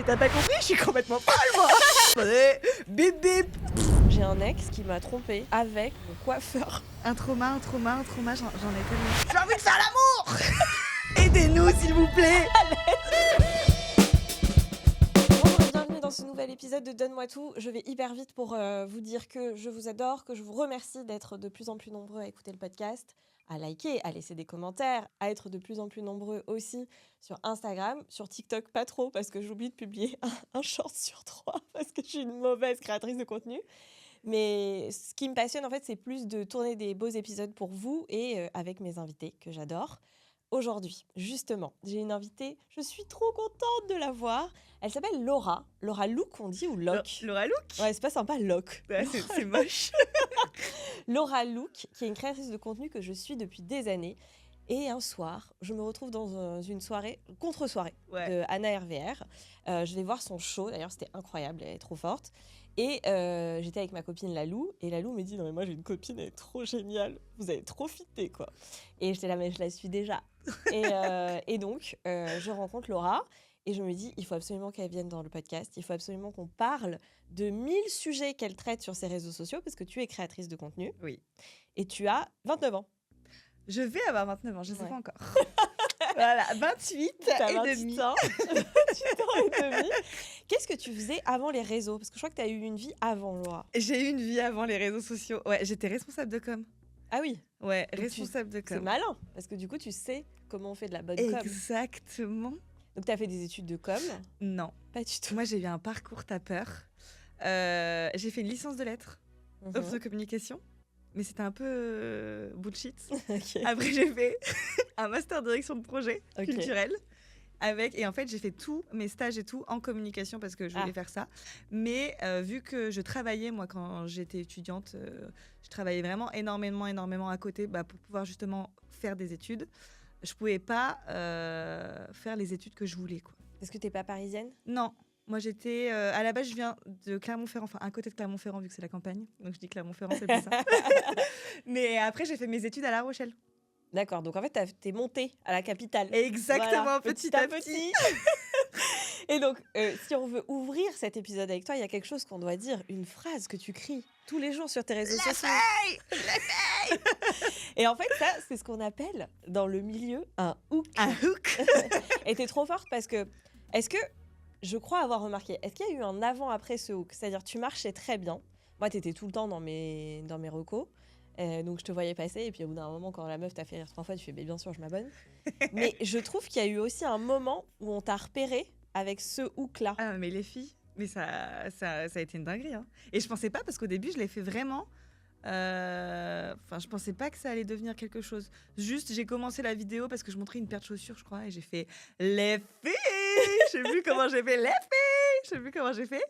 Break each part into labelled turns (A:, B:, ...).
A: Mais t'as pas compris, je suis complètement folle, moi. Allez, bip bip.
B: J'ai un ex qui m'a trompée avec mon coiffeur.
A: Un trauma, j'en ai tellement. J'ai envie de faire l'amour. Aidez-nous, s'il vous plaît.
B: Bonjour et bienvenue dans ce nouvel épisode de Donne-moi tout. Je vais hyper vite pour vous dire que je vous adore, que je vous remercie d'être de plus en plus nombreux à écouter le podcast, à liker, à laisser des commentaires, à être de plus en plus nombreux aussi sur Instagram, sur TikTok pas trop parce que j'oublie de publier un short sur 3 parce que je suis une mauvaise créatrice de contenu. Mais ce qui me passionne en fait, c'est plus de tourner des beaux épisodes pour vous et avec mes invités que j'adore. Aujourd'hui, justement, j'ai une invitée, je suis trop contente de la voir. Elle s'appelle Laura. Laura Look, on dit, ou Lock.
A: Laura Look.
B: Ouais, c'est pas sympa, Lock.
A: Ouais, c'est moche.
B: Laura Look, qui est une créatrice de contenu que je suis depuis des années. Et un soir, je me retrouve dans une soirée, contre-soirée de Anna RVR. Je vais voir son show, d'ailleurs c'était incroyable, elle est trop forte. Et j'étais avec ma copine Lalou, et Lalou me dit « Non mais moi j'ai une copine, elle est trop géniale, vous avez trop fité quoi ». Et j'étais là « Mais je la suis déjà ». Et donc, je rencontre Laura, et je me dis « Il faut absolument qu'elle vienne dans le podcast, il faut absolument qu'on parle de 1000 sujets qu'elle traite sur ses réseaux sociaux, parce que tu es créatrice de contenu.
A: Oui.
B: Et tu as 29 ans.
A: Je vais avoir 29 ans, je sais pas encore. Voilà, 28 et demi.
B: 28 ans et demi. Qu'est-ce que tu faisais avant les réseaux ? Parce que je crois que tu as eu une vie avant, Laura.
A: J'ai eu une vie avant les réseaux sociaux. Ouais, j'étais responsable de com.
B: Ah oui.
A: Ouais, responsable de com.
B: C'est malin, parce que du coup, tu sais comment on fait de la bonne com.
A: Exactement.
B: Donc, tu as fait des études de com ?
A: Non.
B: Pas du tout.
A: Moi, j'ai eu un parcours tapeur. J'ai fait une licence de lettres, offre de communication. Mais c'était un peu bullshit.
B: Okay.
A: Après, j'ai fait un master direction de projet culturel. Et en fait, j'ai fait tous mes stages et tout en communication parce que je voulais faire ça. Mais vu que je travaillais, moi, quand j'étais étudiante, je travaillais vraiment énormément à côté pour pouvoir justement faire des études. Je pouvais pas faire les études que je voulais, quoi.
B: Est-ce que tu n'es pas parisienne ?
A: Non. Moi, j'étais... à la base, je viens de Clermont-Ferrand, enfin, à côté de Clermont-Ferrand, vu que c'est la campagne. Donc, je dis Clermont-Ferrand, c'est pour ça. Mais après, j'ai fait mes études à La Rochelle.
B: D'accord, donc en fait, t'es montée à la capitale.
A: Exactement,
B: voilà,
A: petit à petit.
B: Et donc, si on veut ouvrir cet épisode avec toi, il y a quelque chose qu'on doit dire, une phrase que tu cries tous les jours sur tes réseaux sociaux.
A: La feuille.
B: Et en fait, ça, c'est ce qu'on appelle dans le milieu un hook.
A: Un hook.
B: Et t'es trop forte parce que, est-ce que, je crois avoir remarqué, est-ce qu'il y a eu un avant-après ce hook ? C'est-à-dire, tu marchais très bien. Moi, t'étais tout le temps dans mes recos. Donc, je te voyais passer. Et puis, au bout d'un moment, quand la meuf t'a fait rire 3 fois, tu fais, bien sûr, je m'abonne. Mais je trouve qu'il y a eu aussi un moment où on t'a repéré avec ce hook-là.
A: Ah, mais les filles, mais ça a été une dinguerie. Hein. Et je pensais pas, parce qu'au début, je l'ai fait vraiment... Enfin, je pensais pas que ça allait devenir quelque chose. Juste, j'ai commencé la vidéo parce que je montrais une paire de chaussures, je crois, et j'ai fait les filles. Je sais plus comment j'ai fait les filles. Je sais plus comment j'ai fait.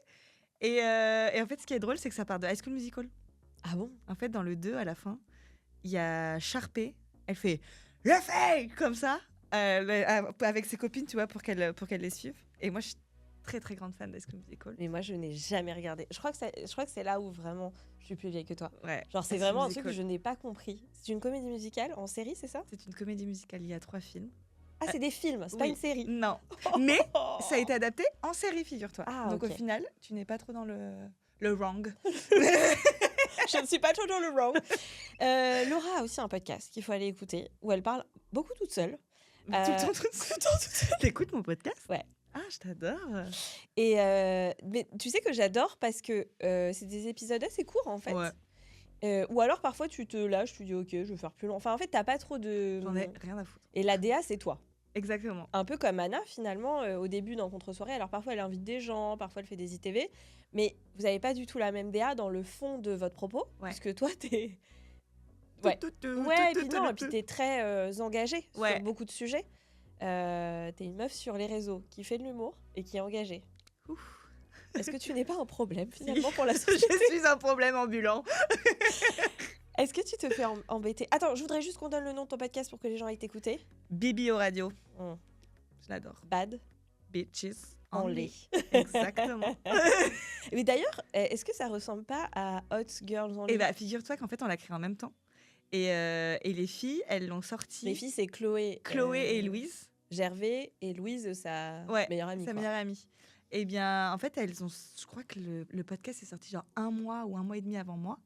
A: Et en fait, ce qui est drôle, c'est que ça part de High School Musical.
B: Ah bon ?
A: En fait, dans le 2, à la fin, il y a Sharpay. Elle fait les filles comme ça avec ses copines, tu vois, pour qu'elles les suivent. Et moi, je suis très très grande fan d'High School Musical.
B: Mais moi, je n'ai jamais regardé. Je crois que c'est là où vraiment je suis plus vieille que toi.
A: Ouais.
B: Genre, c'est vraiment un truc que je n'ai pas compris. C'est une comédie musicale en série, c'est ça ?
A: C'est une comédie musicale. Il y a 3 films.
B: Ah, c'est des films, c'est pas une série.
A: Non. Mais ça a été adapté en série, figure-toi.
B: Ah,
A: donc
B: okay.
A: Au final, tu n'es pas trop dans le wrong.
B: Je ne suis pas trop dans le wrong. Laura a aussi un podcast qu'il faut aller écouter où elle parle beaucoup toute seule.
A: Tout le temps toute seule. T'écoutes mon podcast ?
B: Ouais.
A: Ah, je t'adore.
B: Et mais tu sais que j'adore parce que c'est des épisodes assez courts en fait.
A: Ouais.
B: Ou alors parfois tu te lâches, tu dis ok, je vais faire plus long. Enfin en fait, t'as pas trop de.
A: J'en ai rien à foutre.
B: Et la DA, c'est toi.
A: Exactement.
B: Un peu comme Anna finalement au début dans Contre-soirée. Alors parfois elle invite des gens, parfois elle fait des ITV, mais vous avez pas du tout la même DA dans le fond de votre propos, puisque toi t'es. Ouais. Et puis t'es très engagée sur beaucoup de sujets. T'es une meuf sur les réseaux qui fait de l'humour et qui est engagée.
A: Ouf.
B: Est-ce que tu n'es pas un problème finalement pour la société ?
A: Je suis un problème ambulant.
B: Est-ce que tu te fais embêter ? Attends, je voudrais juste qu'on donne le nom de ton podcast pour que les gens aillent t'écouter.
A: Bibi au radio. Je l'adore.
B: Bad
A: Bitches
B: en lait.
A: Exactement.
B: Mais d'ailleurs, est-ce que ça ressemble pas à Hot Girls en lait ?
A: Et bah, figure-toi qu'en fait, on l'a créé en même temps. Et les filles, elles l'ont sorti.
B: Les filles, c'est Chloé
A: et Louise.
B: Gervais et Louise, sa meilleure amie.
A: Sa meilleure amie. Eh bien, en fait, je crois que le podcast est sorti genre 1 mois ou 1 mois et demi avant moi.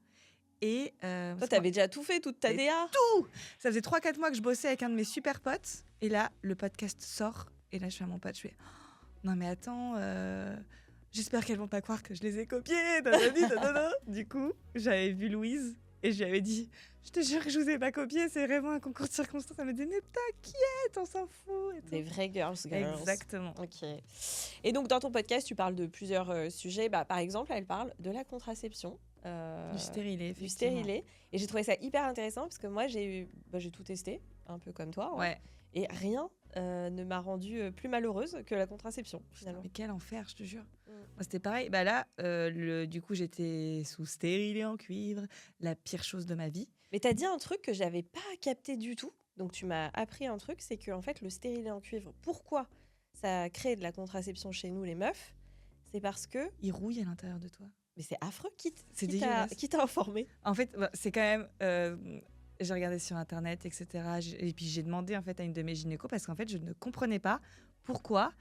A: Et
B: toi, t'avais déjà tout fait, toute ta DA.
A: Tout. Ça faisait 3-4 mois que je bossais avec un de mes super potes. Et là, le podcast sort. Et là, je fais à mon pote, je fais non mais attends, j'espère qu'elles vont pas croire que je les ai copiés. Du coup, j'avais vu Louise et je lui avais dit, je te jure que je vous ai pas copié, c'est vraiment un concours de circonstances. Elle me dit mais t'inquiète, on s'en fout.
B: Des vraies girls.
A: Exactement.
B: Ok. Et donc dans ton podcast, tu parles de plusieurs sujets. Par exemple, elle parle de la contraception.
A: Du stérilet, effectivement.
B: Et j'ai trouvé ça hyper intéressant parce que moi, j'ai tout testé, un peu comme toi.
A: Ouais.
B: Et rien ne m'a rendue plus malheureuse que la contraception, finalement.
A: Mais quel enfer, je te jure. Moi, c'était pareil. Bah là, du coup, j'étais sous stérilet en cuivre, la pire chose de ma vie.
B: Mais t'as dit un truc que j'avais pas capté du tout. Donc tu m'as appris un truc, c'est que en fait, le stérilet en cuivre, pourquoi ça crée de la contraception chez nous, les meufs? C'est parce que...
A: il rouille à l'intérieur de toi.
B: Mais c'est affreux. Qui t'a informé?
A: En fait, c'est quand même... j'ai regardé sur Internet, etc. Et puis j'ai demandé en fait à une de mes gynécos parce qu'en fait, je ne comprenais pas pourquoi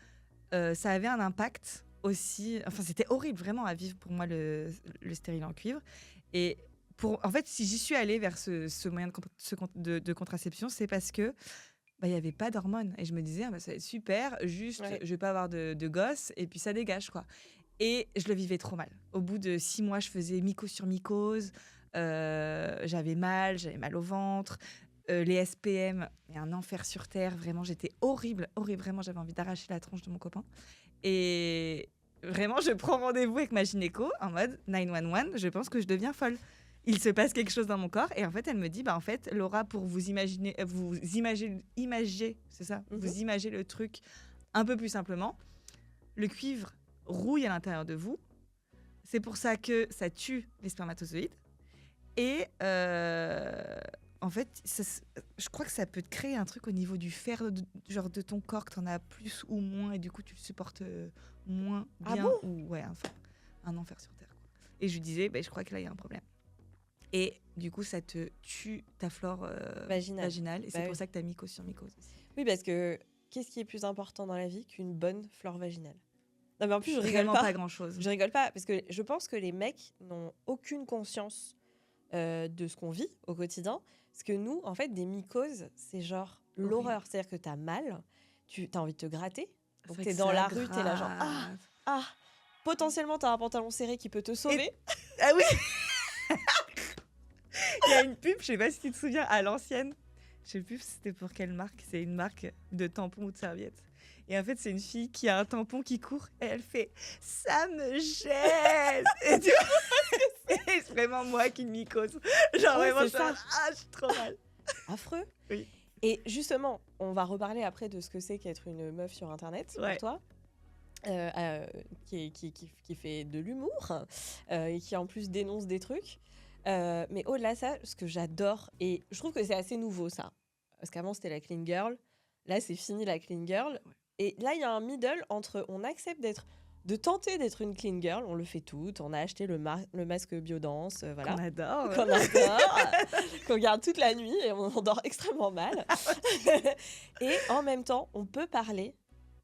A: ça avait un impact aussi... Enfin, c'était horrible vraiment à vivre pour moi, le stérilet en cuivre. Et en fait, si j'y suis allée vers ce moyen de contraception, c'est parce que il n'y avait pas d'hormones. Et je me disais, ça va être super, juste, je vais pas avoir de gosse, et puis ça dégage, quoi. Et je le vivais trop mal. Au bout de 6 mois, je faisais mycose sur mycose. J'avais mal au ventre. Les SPM, un enfer sur terre. Vraiment, j'étais horrible. Vraiment, j'avais envie d'arracher la tronche de mon copain. Et vraiment, je prends rendez-vous avec ma gynéco en mode 911. Je pense que je deviens folle. Il se passe quelque chose dans mon corps. Et en fait, elle me dit, en fait, Laura, pour vous imager, c'est ça, vous imagez le truc un peu plus simplement. Le cuivre rouille à l'intérieur de vous. C'est pour ça que ça tue les spermatozoïdes. Et en fait, je crois que ça peut te créer un truc au niveau du fer genre de ton corps, que tu en as plus ou moins, et du coup, tu le supportes moins bien.
B: Ah bon?
A: Ou un enfer sur Terre, quoi. Et je lui disais, je crois que là, il y a un problème. Et du coup, ça te tue ta flore vaginale. Et c'est pour ça que tu as mycose sur mycose aussi.
B: Oui, parce que qu'est-ce qui est plus important dans la vie qu'une bonne flore vaginale? Non, mais en plus, je rigole
A: pas grand-chose.
B: Je rigole pas, parce que je pense que les mecs n'ont aucune conscience de ce qu'on vit au quotidien. Parce que nous, en fait, des mycoses, c'est genre l'horreur. C'est-à-dire que t'as mal, t'as envie de te gratter. Donc t'es dans la rue, t'es là genre potentiellement t'as un pantalon serré qui peut te sauver.
A: Ah oui. Il y a une pub, je sais pas si tu te souviens, à l'ancienne. Je sais plus c'était pour quelle marque. C'est une marque de tampons ou de serviettes. Et en fait, c'est une fille qui a un tampon qui court et elle fait « ça me gêne !» Et tu vois, c'est vraiment moi qui mycose. Genre vraiment, je suis trop mal.
B: Affreux.
A: Oui.
B: Et justement, on va reparler après de ce que c'est qu'être une meuf sur Internet pour toi. Qui fait de l'humour et qui en plus dénonce des trucs. Mais au-delà de ça, ce que j'adore, et je trouve que c'est assez nouveau ça, parce qu'avant c'était la clean girl, là c'est fini la clean girl, et là il y a un middle entre on accepte de tenter d'être une clean girl, on le fait toutes, on a acheté le masque Biodance, voilà.
A: Qu'on adore.
B: Qu'on garde toute la nuit et on dort extrêmement mal. Et en même temps, on peut parler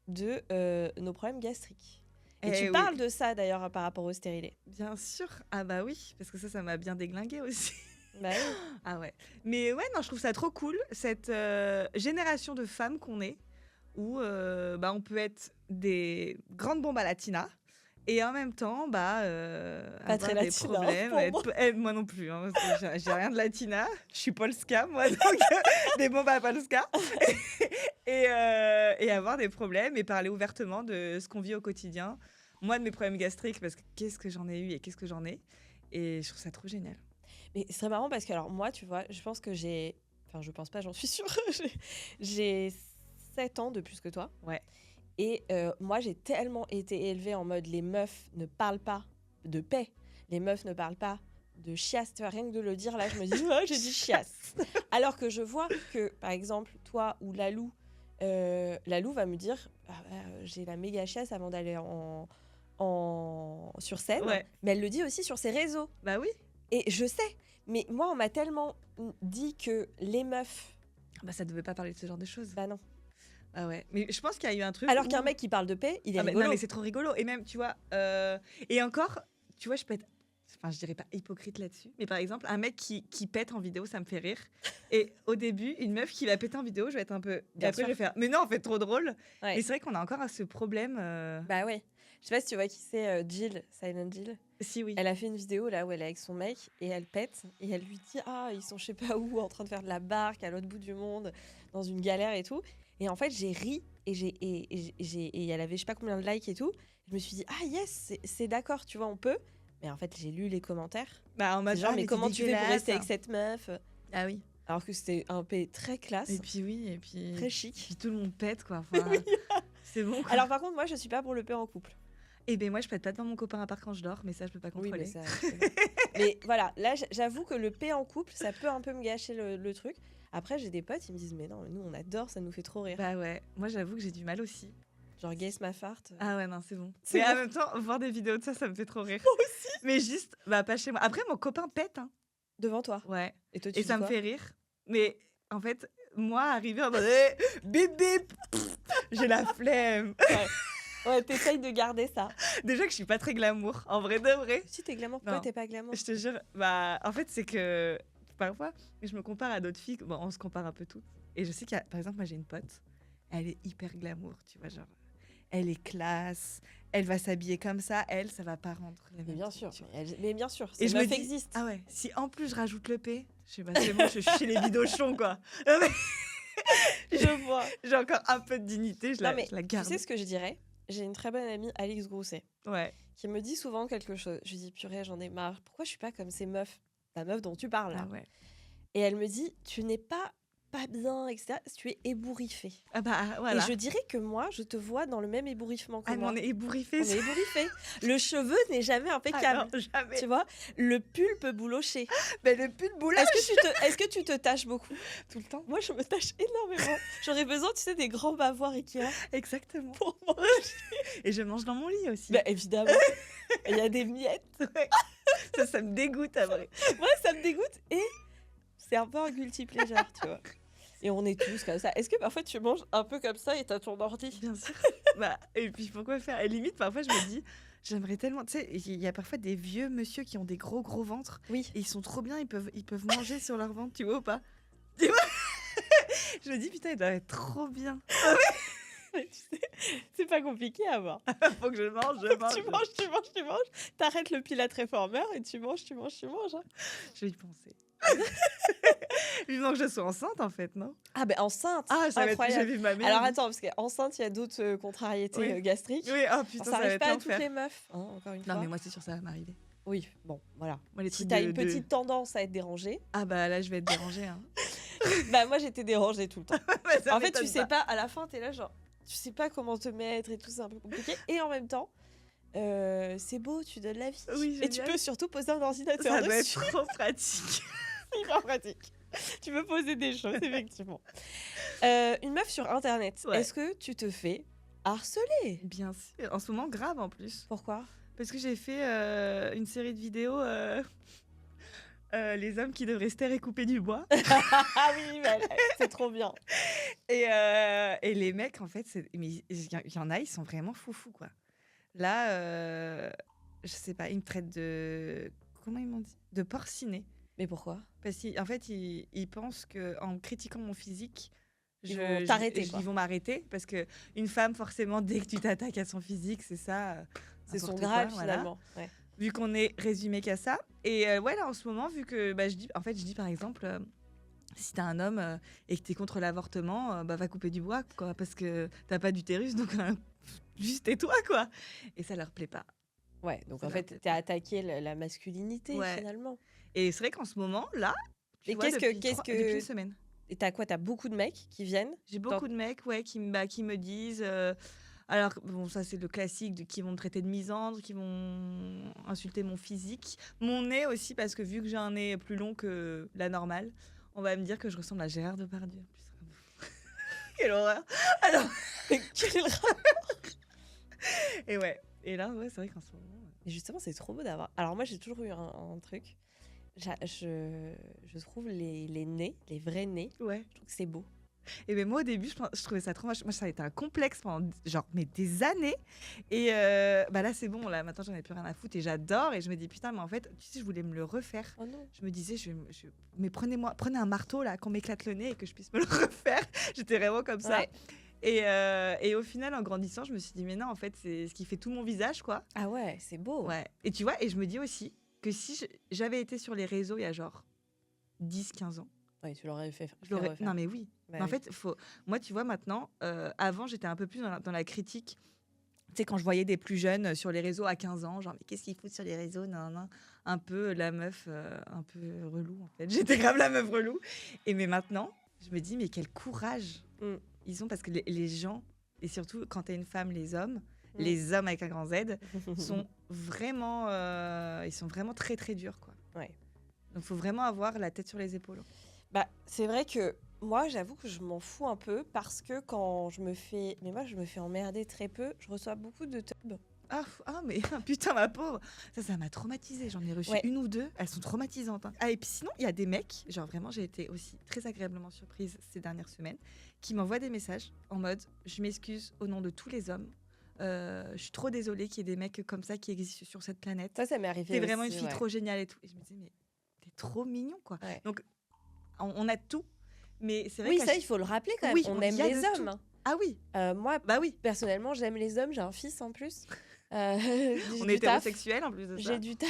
B: de nos problèmes gastriques. Et tu parles de ça d'ailleurs par rapport au stérilet.
A: Bien sûr. Ah bah oui, parce que ça m'a bien déglingué aussi.
B: Bah oui.
A: Ah ouais. Mais ouais, non, je trouve ça trop cool, cette génération de femmes qu'on est, où on peut être des grandes bombes à latina, et en même temps,
B: pas
A: avoir
B: très
A: des
B: latina,
A: problèmes. Moi non plus, hein, j'ai rien de latina. Je suis polska, moi, donc des bombes à polska. et avoir des problèmes et parler ouvertement de ce qu'on vit au quotidien. Moi, de mes problèmes gastriques, parce que qu'est-ce que j'en ai eu et qu'est-ce que j'en ai. Et je trouve ça trop génial.
B: Mais c'est très marrant parce que, alors moi, tu vois, je pense que j'ai... Enfin, je pense pas, j'en suis sûre. J'ai 7 ans de plus que toi.
A: Ouais.
B: Et moi, j'ai tellement été élevée en mode les meufs ne parlent pas de paix. Les meufs ne parlent pas de chiasse. Tu vois, rien que de le dire, là, je me dis, j'ai dit chiasse. Alors que je vois que, par exemple, toi ou Lalou va me dire, j'ai la méga chiasse avant d'aller sur scène. Ouais. Mais elle le dit aussi sur ses réseaux.
A: Bah oui.
B: Et je sais. Mais moi, on m'a tellement dit que les meufs...
A: ça devait pas parler de ce genre de choses.
B: Bah non.
A: Ah ouais. Mais je pense qu'il y a eu un truc.
B: Alors qu'un mec qui parle de paix, il est rigolo.
A: Non, mais c'est trop rigolo. Et même, tu vois, et encore, tu vois, je peux être. Enfin, je dirais pas hypocrite là-dessus, mais par exemple, un mec qui pète en vidéo, ça me fait rire. Et au début, une meuf qui va péter en vidéo, je vais être un peu.
B: Bien
A: et après,
B: sûr.
A: je vais faire. Mais non, en fait, trop drôle.
B: Ouais.
A: Mais c'est vrai qu'on a encore ce problème.
B: Bah ouais. Je sais pas si tu vois qui c'est, Jill, Silent Jill.
A: Si, oui.
B: Elle a fait une vidéo là où elle est avec son mec et elle pète et elle lui dit ils sont je sais pas où en train de faire de la barque à l'autre bout du monde dans une galère et tout. Et en fait, j'ai ri et elle avait je sais pas combien de likes et tout. Je me suis dit yes, c'est d'accord, tu vois, on peut. Mais en fait, j'ai lu les commentaires.
A: Bah, en mode,
B: genre, mais comment tu fais pour rester avec cette meuf?
A: Ah oui.
B: Alors que c'était un P très classe.
A: Et puis oui, et puis
B: très chic.
A: Puis tout le monde pète, quoi. Enfin, c'est bon, quoi.
B: Alors par contre, moi, je suis pas pour le paix en couple.
A: Eh ben moi, je pète pas devant mon copain à part quand je dors, mais ça, je peux pas contrôler.
B: Oui, mais voilà, là, j'avoue que le paix en couple, ça peut un peu me gâcher le truc. Après, j'ai des potes, ils me disent, mais non, nous, on adore, ça nous fait trop rire.
A: Bah ouais, moi, j'avoue que j'ai du mal aussi.
B: Genre, guess ma farte.
A: Ah ouais, non, c'est bon. Mais en même temps, voir des vidéos de ça me fait trop rire.
B: Moi aussi.
A: Mais juste, bah pas chez moi. Après, mon copain pète. Hein.
B: Devant toi.
A: Ouais.
B: Et toi,
A: ça me fait rire. Mais en fait, moi, arriver en mode, bip bip, j'ai la flemme.
B: Ouais, t'essayes de garder ça.
A: Déjà que je suis pas très glamour, en vrai de vrai.
B: Si t'es glamour, pourquoi t'es pas glamour?
A: Je te jure, bah en fait c'est que parfois je me compare à d'autres filles, bon on se compare un peu toutes. Et je sais qu'il y a, par exemple moi j'ai une pote, elle est hyper glamour, tu vois, genre elle est classe, elle va s'habiller comme ça, ça va pas rendre.
B: Mais bien sûr, mais bien sûr,
A: et je me dis,
B: existe.
A: Ah ouais, si en plus je rajoute le P, je sais pas, c'est bon, je suis chez les bidochons quoi.
B: Je vois.
A: J'ai encore un peu de dignité, je la garde.
B: Tu sais ce que je dirais? J'ai une très bonne amie, Alix Grousset, qui me dit souvent quelque chose. Je lui dis, purée, j'en ai marre. Pourquoi je suis pas comme ces meufs? La meuf dont tu parles, là.
A: Ah ouais.
B: Et elle me dit, tu n'es pas bien, etc. Tu es ébouriffée.
A: Ah bah voilà.
B: Et je dirais que moi, je te vois dans le même ébouriffement que moi.
A: On est ébouriffés.
B: On est ébouriffés. Le cheveu n'est jamais impeccable.
A: Ah non, jamais.
B: Tu vois, le pulpe bouloché.
A: Mais le pull boulage.
B: Est-ce que tu te tâches beaucoup?
A: Tout le temps.
B: Moi, je me tâche énormément. J'aurais besoin, tu sais, des grands bavoirs Ikea.
A: Exactement.
B: Pour manger.
A: Et je mange dans mon lit aussi.
B: Bah, évidemment. Il y a des miettes.
A: Ouais. Ça me dégoûte, à vrai.
B: Moi, ça me dégoûte et c'est un peu un guilty pleasure, tu vois. Et on est tous comme ça. Est-ce que parfois tu manges un peu comme ça et t'as ton ordi?
A: Bien sûr. Et puis pourquoi faire? Et limite, parfois je me dis, j'aimerais tellement. Tu sais, il y a parfois des vieux monsieur qui ont des gros ventres.
B: Oui.
A: Et ils sont trop bien, ils peuvent manger sur leur ventre, tu vois ou pas? Tu vois? Je me dis, putain, ils doivent être trop bien.
B: Mais tu sais, c'est pas compliqué à voir.
A: Faut que je mange,
B: Tu manges. T'arrêtes le Pilate Réformeur et tu manges. Hein.
A: Je vais y penser. Vivement que je sois enceinte, en fait, non?
B: Ah, ben enceinte!
A: Ah, j'ai vu ma mère.
B: Alors attends, parce qu'enceinte, il y a d'autres contrariétés gastriques.
A: Oui, oh putain,
B: ça arrive pas à toutes les meufs, hein, encore une fois.
A: Non, mais moi, c'est sûr, ça va m'arriver.
B: Oui, bon, voilà.
A: Moi,
B: si t'as une petite tendance à être dérangée.
A: Ah, bah là, je vais être dérangée. Hein.
B: Bah, moi, j'étais dérangée tout le temps.
A: En
B: fait, tu sais pas, à la fin, t'es là, genre, tu sais pas comment te mettre et tout, c'est un peu compliqué. Et en même temps, c'est beau, tu donnes la vie.
A: Oui,
B: et tu peux surtout poser un ordinateur
A: ça
B: dessus.
A: doit être trop pratique.
B: C'est hyper pratique. Tu peux poser des choses, effectivement. Une meuf sur Internet, est-ce que tu te fais harceler?
A: Bien sûr. En ce moment, grave en plus.
B: Pourquoi?
A: Parce que j'ai fait une série de vidéos les hommes qui devraient se taire et couper du bois.
B: Ah oui, c'est trop bien.
A: Et les mecs, en fait, il y en a, ils sont vraiment foufous, quoi. Là, je sais pas, ils me traitent de... Comment ils m'ont dit? De porciné.
B: Mais pourquoi?
A: Parce qu'en fait, ils pensent qu'en critiquant mon physique,
B: ils vont t'arrêter.
A: Ils vont m'arrêter. Parce qu'une femme, forcément, dès que tu t'attaques à son physique, c'est ça.
B: C'est son grade, finalement. Voilà. Ouais.
A: Vu qu'on est résumé qu'à ça. Et là, en ce moment, vu que je dis par exemple, si t'as un homme et que t'es contre l'avortement, va couper du bois, quoi. Parce que t'as pas d'utérus, donc juste tais-toi, quoi. Et ça leur plaît pas.
B: Ouais, donc ça en fait, t'as attaqué la masculinité, finalement.
A: Et c'est vrai qu'en ce moment, là, depuis une semaine.
B: Et t'as quoi? T'as beaucoup de mecs qui viennent?
A: J'ai beaucoup de mecs, qui me disent... alors, bon, ça, c'est le classique, qui vont me traiter de misandre, qui vont insulter mon physique. Mon nez aussi, parce que vu que j'ai un nez plus long que la normale, on va me dire que je ressemble à Gérard Depardieu. Quelle horreur! Alors,
B: quel est le rapport?
A: Et et là, c'est vrai qu'en ce moment...
B: Mais justement, c'est trop beau d'avoir... Alors moi, j'ai toujours eu un truc... Je trouve les nez, les vrais nez, je trouve que c'est beau.
A: Et ben moi au début je trouvais ça trop moche. Moi ça a été un complexe pendant genre mais des années. Et bah là c'est bon, là maintenant j'en ai plus rien à foutre et j'adore. Et je me dis putain mais en fait tu sais je voulais me le refaire.
B: Oh non.
A: Je me disais mais prenez un marteau là qu'on m'éclate le nez et que je puisse me le refaire. J'étais vraiment comme ça. Et au final en grandissant je me suis dit mais non en fait c'est ce qui fait tout mon visage quoi.
B: Ah ouais, c'est beau.
A: Ouais. Et tu vois, et je me dis aussi que si j'avais été sur les réseaux il y a genre 10-15 ans.
B: Oui, tu l'aurais fait.
A: Non mais oui.
B: Bah
A: mais en fait, moi tu vois maintenant, avant j'étais un peu plus dans la critique. Tu sais, quand je voyais des plus jeunes sur les réseaux à 15 ans, genre mais qu'est-ce qu'ils foutent sur les réseaux, non. Un peu la meuf, un peu relou en fait. J'étais grave la meuf relou. Et mais maintenant, je me dis mais quel courage ils ont parce que les gens, et surtout quand t'es une femme, les hommes avec un grand Z sont vraiment, ils sont vraiment très très durs quoi.
B: Ouais.
A: Donc faut vraiment avoir la tête sur les épaules.
B: Bah c'est vrai que moi j'avoue que je m'en fous un peu parce que quand je me fais emmerder très peu, je reçois beaucoup de tubs.
A: Ah mais putain ma pauvre, ça m'a traumatisée. J'en ai reçu une ou deux, elles sont traumatisantes. Hein. Ah et puis sinon il y a des mecs, genre vraiment j'ai été aussi très agréablement surprise ces dernières semaines, qui m'envoient des messages en mode je m'excuse au nom de tous les hommes. Je suis trop désolée qu'il y ait des mecs comme ça qui existent sur cette planète.
B: Ça m'est arrivé.
A: T'es vraiment une fille trop géniale et tout. Et je me disais mais t'es trop mignon quoi. Ouais. Donc on a tout, mais c'est vrai.
B: Oui ça il faut le rappeler quand même. Oui, on aime les hommes. Hein.
A: Ah oui.
B: Moi bah oui. Personnellement j'aime les hommes. J'ai un fils en plus.
A: On est hétérosexuels en plus de ça.
B: J'ai du taf.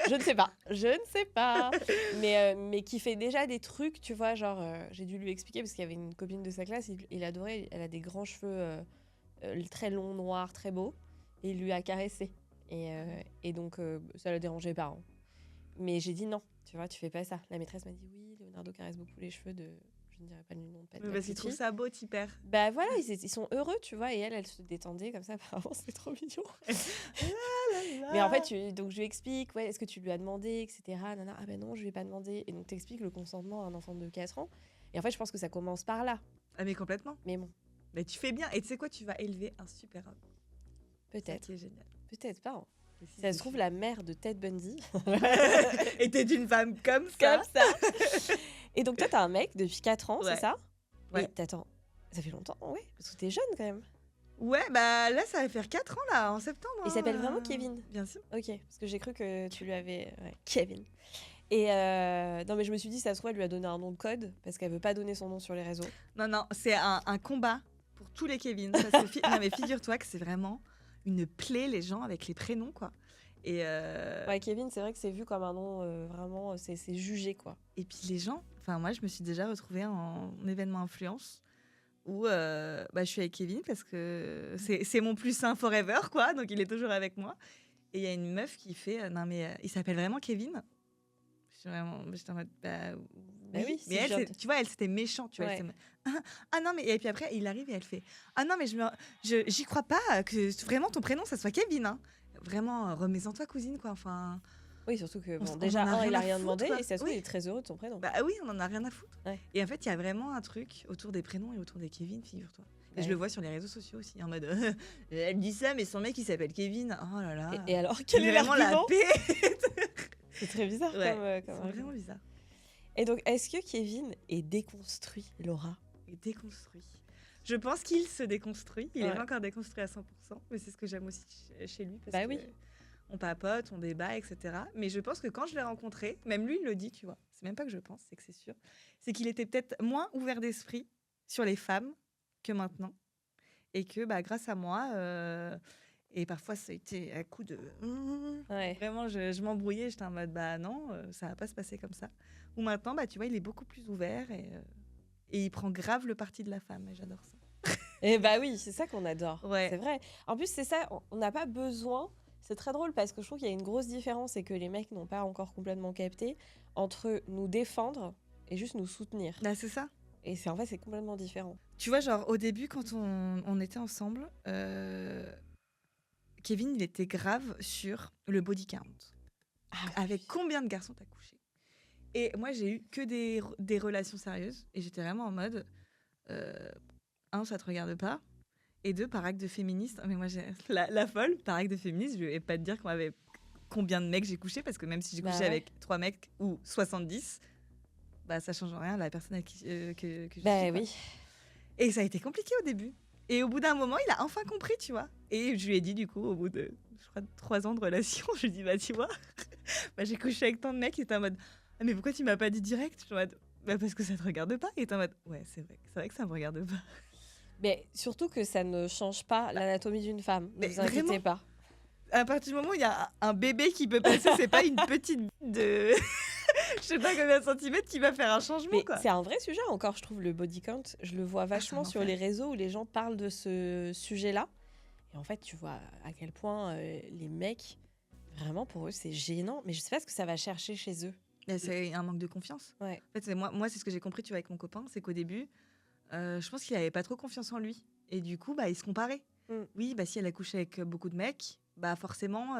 B: Je ne sais pas. Mais qui fait déjà des trucs, tu vois, genre j'ai dû lui expliquer parce qu'il y avait une copine de sa classe, il adorait, elle a des grands cheveux très longs, noirs, très beaux, et il lui a caressé. Et donc ça le dérangeait pas. Hein. Mais j'ai dit non, tu vois, tu fais pas ça. La maîtresse m'a dit oui, Leonardo caresse beaucoup les cheveux de... Je ne dirais pas le nom de Pat.
A: Parce qu'ils trouvent ça beau, hyper.
B: Bah voilà, ils sont heureux, tu vois, et elle se détendait comme ça. Apparemment, c'était trop mignon. Mais en fait, donc je lui explique, est-ce que tu lui as demandé, etc. Nana, ah ben non, je lui ai pas demandé. Et donc t'expliques le consentement à un enfant de 4 ans. Et en fait, je pense que ça commence par là.
A: Ah mais complètement.
B: Mais bon.
A: Mais tu fais bien. Et tu sais quoi, tu vas élever un super homme.
B: Peut-être.
A: C'est génial.
B: Peut-être pas. Hein. Si ça se trouve, la mère de Ted Bundy
A: était une femme comme ça.
B: Comme ça. Et donc toi, t'as un mec depuis 4 ans, c'est ça?
A: Ouais.
B: Et attends, ça fait longtemps, ouais, parce que t'es jeune quand même.
A: Ouais, bah là, ça va faire 4 ans, là, en septembre.
B: Il s'appelle vraiment Kevin?
A: Bien sûr.
B: Ok, parce que j'ai cru que tu lui avais... Ouais, Kevin. Et non, mais je me suis dit, ça se trouve, elle lui a donné un nom de code, parce qu'elle veut pas donner son nom sur les réseaux.
A: Non, c'est un combat pour tous les Kevin. Non, mais figure-toi que c'est vraiment une plaie, les gens, avec les prénoms, quoi. Et
B: ouais, Kevin, c'est vrai que c'est vu comme un nom vraiment, c'est jugé quoi.
A: Et puis les gens, enfin moi je me suis déjà retrouvée en événement influence où je suis avec Kevin parce que c'est mon plus sain forever quoi, donc il est toujours avec moi. Et il y a une meuf qui fait non mais il s'appelle vraiment Kevin. J'étais en mode oui, mais elle, tu vois, elle c'était méchant, tu vois. Ah non mais et puis après il arrive et elle fait ah non mais j'y crois pas que vraiment ton prénom ça soit Kevin hein. Vraiment, remets-en toi, cousine, quoi. Enfin.
B: Oui, surtout que déjà, il a rien demandé et ça se trouve, il est très heureux de son prénom.
A: Bah oui, on en a rien à foutre. Ouais. Et en fait, il y a vraiment un truc autour des prénoms et autour des Kevin, figure-toi. Et je le vois sur les réseaux sociaux aussi, en mode elle dit ça, mais son mec il s'appelle Kevin. Oh là là.
B: Et alors, quel est
A: vraiment la paix?
B: C'est très bizarre comme
A: c'est vraiment bizarre.
B: Et donc, est-ce que Kevin est déconstruit, Laura?
A: Il est déconstruit. Je pense qu'il se déconstruit. Il n'est pas encore déconstruit à 100%, mais c'est ce que j'aime aussi chez lui. Parce que on papote, on débat, etc. Mais je pense que quand je l'ai rencontré, même lui, il le dit, tu vois. C'est même pas que je pense, c'est que c'est sûr. C'est qu'il était peut-être moins ouvert d'esprit sur les femmes que maintenant. Et que grâce à moi, et parfois ça a été à coup de... Vraiment, je m'embrouillais, j'étais en mode, non, ça va pas se passer comme ça. Ou maintenant, tu vois, il est beaucoup plus ouvert et il prend grave le parti de la femme. Et j'adore ça.
B: Et oui, c'est ça qu'on adore. Ouais. C'est vrai. En plus, c'est ça, on n'a pas besoin... C'est très drôle parce que je trouve qu'il y a une grosse différence et que les mecs n'ont pas encore complètement capté entre nous défendre et juste nous soutenir.
A: C'est ça.
B: Et en fait, c'est complètement différent.
A: Tu vois, genre, au début, quand on était ensemble, Kevin, il était grave sur le body count. Avec combien de garçons t'as couché? Et moi, j'ai eu que des relations sérieuses. Et j'étais vraiment en mode... ça te regarde pas. Et 2, par acte de féministe. Mais moi, la folle, par acte de féministe, je vais pas te dire combien de mecs j'ai couché, parce que même si j'ai couché avec 3 mecs ou 70, bah ça change rien, la personne avec qui, que je suis.
B: Oui.
A: Et ça a été compliqué au début. Et au bout d'un moment, il a enfin compris, tu vois. Et je lui ai dit, du coup, au bout de, je crois, 3 ans de relation, je lui ai dit, bah tu vois, bah, j'ai couché avec tant de mecs. Il était en mode, ah, mais pourquoi tu m'as pas dit direct? Je suis en mode, bah parce que ça te regarde pas. Il était en mode, ouais, c'est vrai que ça me regarde pas.
B: Mais surtout que ça ne change pas l'anatomie d'une femme. Ne vous inquiétez
A: vraiment,
B: pas.
A: À partir du moment où il y a un bébé qui peut passer, c'est pas une petite bite de je sais pas combien de centimètres qui va faire un changement.
B: Mais
A: quoi.
B: c'est un vrai sujet encore, je trouve, le body count. Je le vois vachement sur les réseaux où les gens parlent de ce sujet-là. Et en fait, tu vois à quel point les mecs, vraiment pour eux, c'est gênant. Mais je sais pas ce que ça va chercher chez eux.
A: C'est un manque de confiance.
B: Ouais.
A: En fait, moi, c'est ce que j'ai compris, tu vois, avec mon copain, c'est qu'au début, je pense qu'il avait pas trop confiance en lui. Et du coup, bah, il se comparait. Oui, bah, si elle a couché avec beaucoup de mecs, bah, forcément,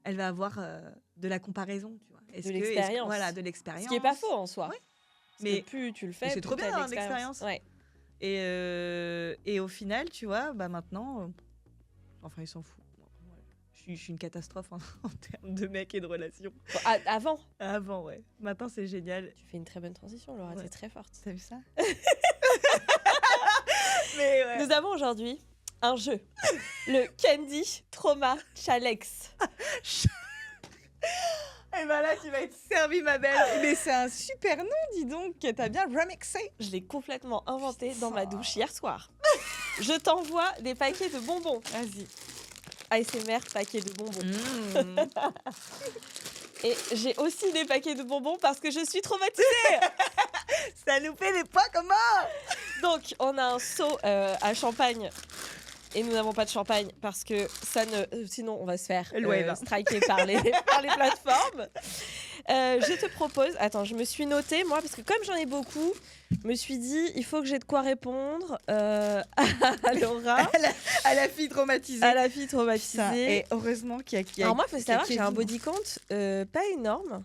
A: elle va avoir de la comparaison, tu vois.
B: De l'expérience.
A: Voilà, de l'expérience.
B: Ce qui est pas faux en soi.
A: Ouais.
B: Mais plus tu le fais,
A: c'est trop bien d'avoir l'expérience.
B: Ouais.
A: Et au final, tu vois, bah maintenant, enfin, il s'en fout. Je suis une catastrophe en termes de mecs et de relations.
B: Bon, avant,
A: ouais. Maintenant, c'est génial.
B: Tu fais une très bonne transition, Laura, t'es très forte.
A: T'as vu ça? Mais ouais.
B: Nous avons aujourd'hui un jeu, le Candy Trauma Challenge.
A: Et ben là, tu vas être servie, ma belle. Mais c'est un super nom, dis donc, que t'as bien remixé.
B: Je l'ai complètement inventé dans ma douche hier soir. Je t'envoie des paquets de bonbons.
A: Vas-y.
B: ASMR, paquets de bonbons. Et j'ai aussi des paquets de bonbons parce que je suis traumatisée.
A: Ça nous fait des poids comment?
B: Donc, on a un seau à champagne. Et nous n'avons pas de champagne parce que ça ne... Sinon, on va se faire striker par les plateformes. Je te propose... Attends, je me suis notée, moi, parce que comme j'en ai beaucoup, je me suis dit, il faut que j'ai de quoi répondre à Laura.
A: À la fille traumatisée.
B: À la fille traumatisée. Ça,
A: et heureusement qu'il y a...
B: Alors moi, il faut savoir que j'ai un body count pas énorme.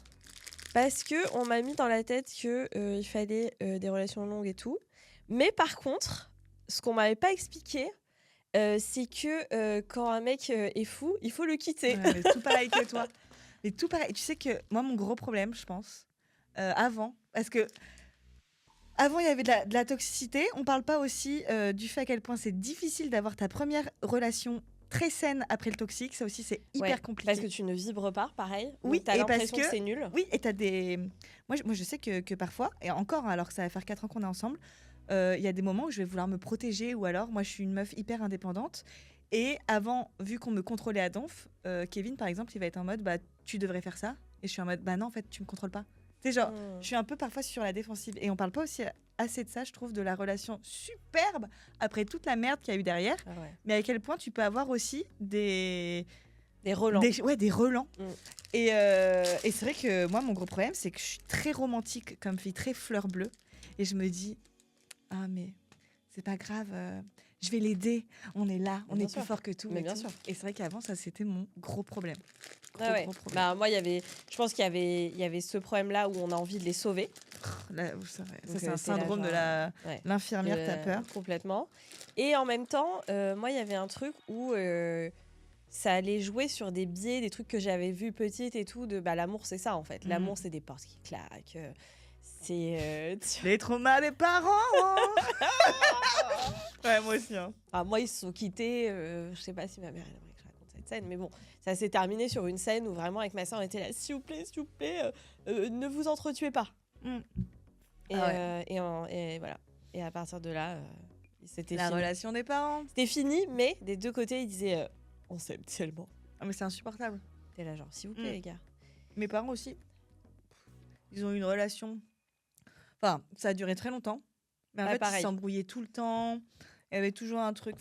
B: Parce qu'on m'a mis dans la tête qu'il fallait des relations longues et tout. Mais par contre, ce qu'on m'avait pas expliqué... c'est que quand un mec est fou, il faut le quitter.
A: Ouais, mais tout pareil que toi. Mais tout pareil. Tu sais que moi, mon gros problème, je pense, avant, parce que avant, il y avait de la toxicité. On parle pas aussi du fait à quel point c'est difficile d'avoir ta première relation très saine après le toxique. Ça aussi, c'est hyper compliqué.
B: Parce que tu ne vibres pas, pareil.
A: Oui,
B: t'as l'impression que c'est nul.
A: Oui, et t'as des... Moi, je sais que parfois, et encore, alors que ça va faire 4 ans qu'on est ensemble, il y a des moments où je vais vouloir me protéger, ou alors moi je suis une meuf hyper indépendante et avant, vu qu'on me contrôlait à donf, Kevin par exemple il va être en mode bah tu devrais faire ça et je suis en mode bah non en fait tu me contrôles pas, tu sais genre je suis un peu parfois sur la défensive et on parle pas aussi assez de ça je trouve, de la relation superbe après toute la merde qu'il y a eu derrière, mais à quel point tu peux avoir aussi des relents. Des relents. Et c'est vrai que moi mon gros problème c'est que je suis très romantique comme fille, très fleur bleue et je me dis ah mais c'est pas grave, je vais l'aider, on est là, on est plus fort que tout.
B: Mais bien sûr.
A: Et c'est vrai qu'avant ça c'était mon gros problème.
B: Gros problème. Bah moi je pense qu'il y avait ce problème là où on a envie de les sauver.
A: Là, ça c'est un syndrome de l'infirmière, t'as peur.
B: Complètement. Et en même temps, moi il y avait un truc où ça allait jouer sur des biais, des trucs que j'avais vus petite et tout, de l'amour c'est ça en fait. L'amour c'est des portes qui claquent. C'est
A: les traumas des parents. Ouais, moi aussi. Hein.
B: Moi, ils se sont quittés. Je sais pas si ma mère aimerait que je raconte cette scène, mais bon, ça s'est terminé sur une scène où vraiment, avec ma soeur, on était là, s'il vous plaît, ne vous entretuez pas. Et voilà. Et à partir de là, c'était
A: la relation des parents.
B: C'était fini, mais des deux côtés, ils disaient, on s'aime tellement.
A: Ah, mais c'est insupportable.
B: T'es là, genre, s'il vous plaît, les gars.
A: Mes parents aussi. Ils ont eu une relation. Enfin, ça a duré très longtemps. Mais en fait, ils s'embrouillaient tout le temps. Il y avait toujours un truc,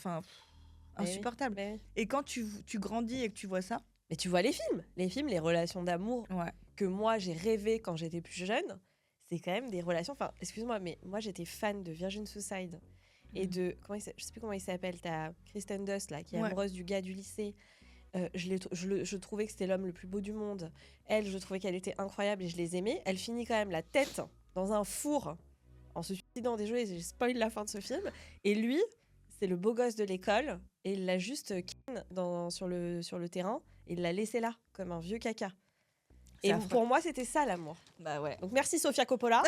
A: insupportable.
B: Oui.
A: Et quand tu grandis et que tu vois ça...
B: Mais tu vois les films, les relations d'amour que moi, j'ai rêvé quand j'étais plus jeune, c'est quand même des relations... Enfin, excuse-moi, mais moi, j'étais fan de Virgin Suicide et de... je sais plus comment il s'appelle, t'as Kristen Dunst, là, qui est amoureuse du gars du lycée. Je trouvais que c'était l'homme le plus beau du monde. Elle, je trouvais qu'elle était incroyable et je les aimais. Elle finit quand même la tête dans un four en se suicidant. Désolée, j'ai spoil la fin de ce film. Et lui, c'est le beau gosse de l'école et il l'a juste ken sur le terrain et il l'a laissé là, comme un vieux caca. Et pour moi, c'était ça l'amour.
A: Bah ouais.
B: Donc merci Sofia Coppola.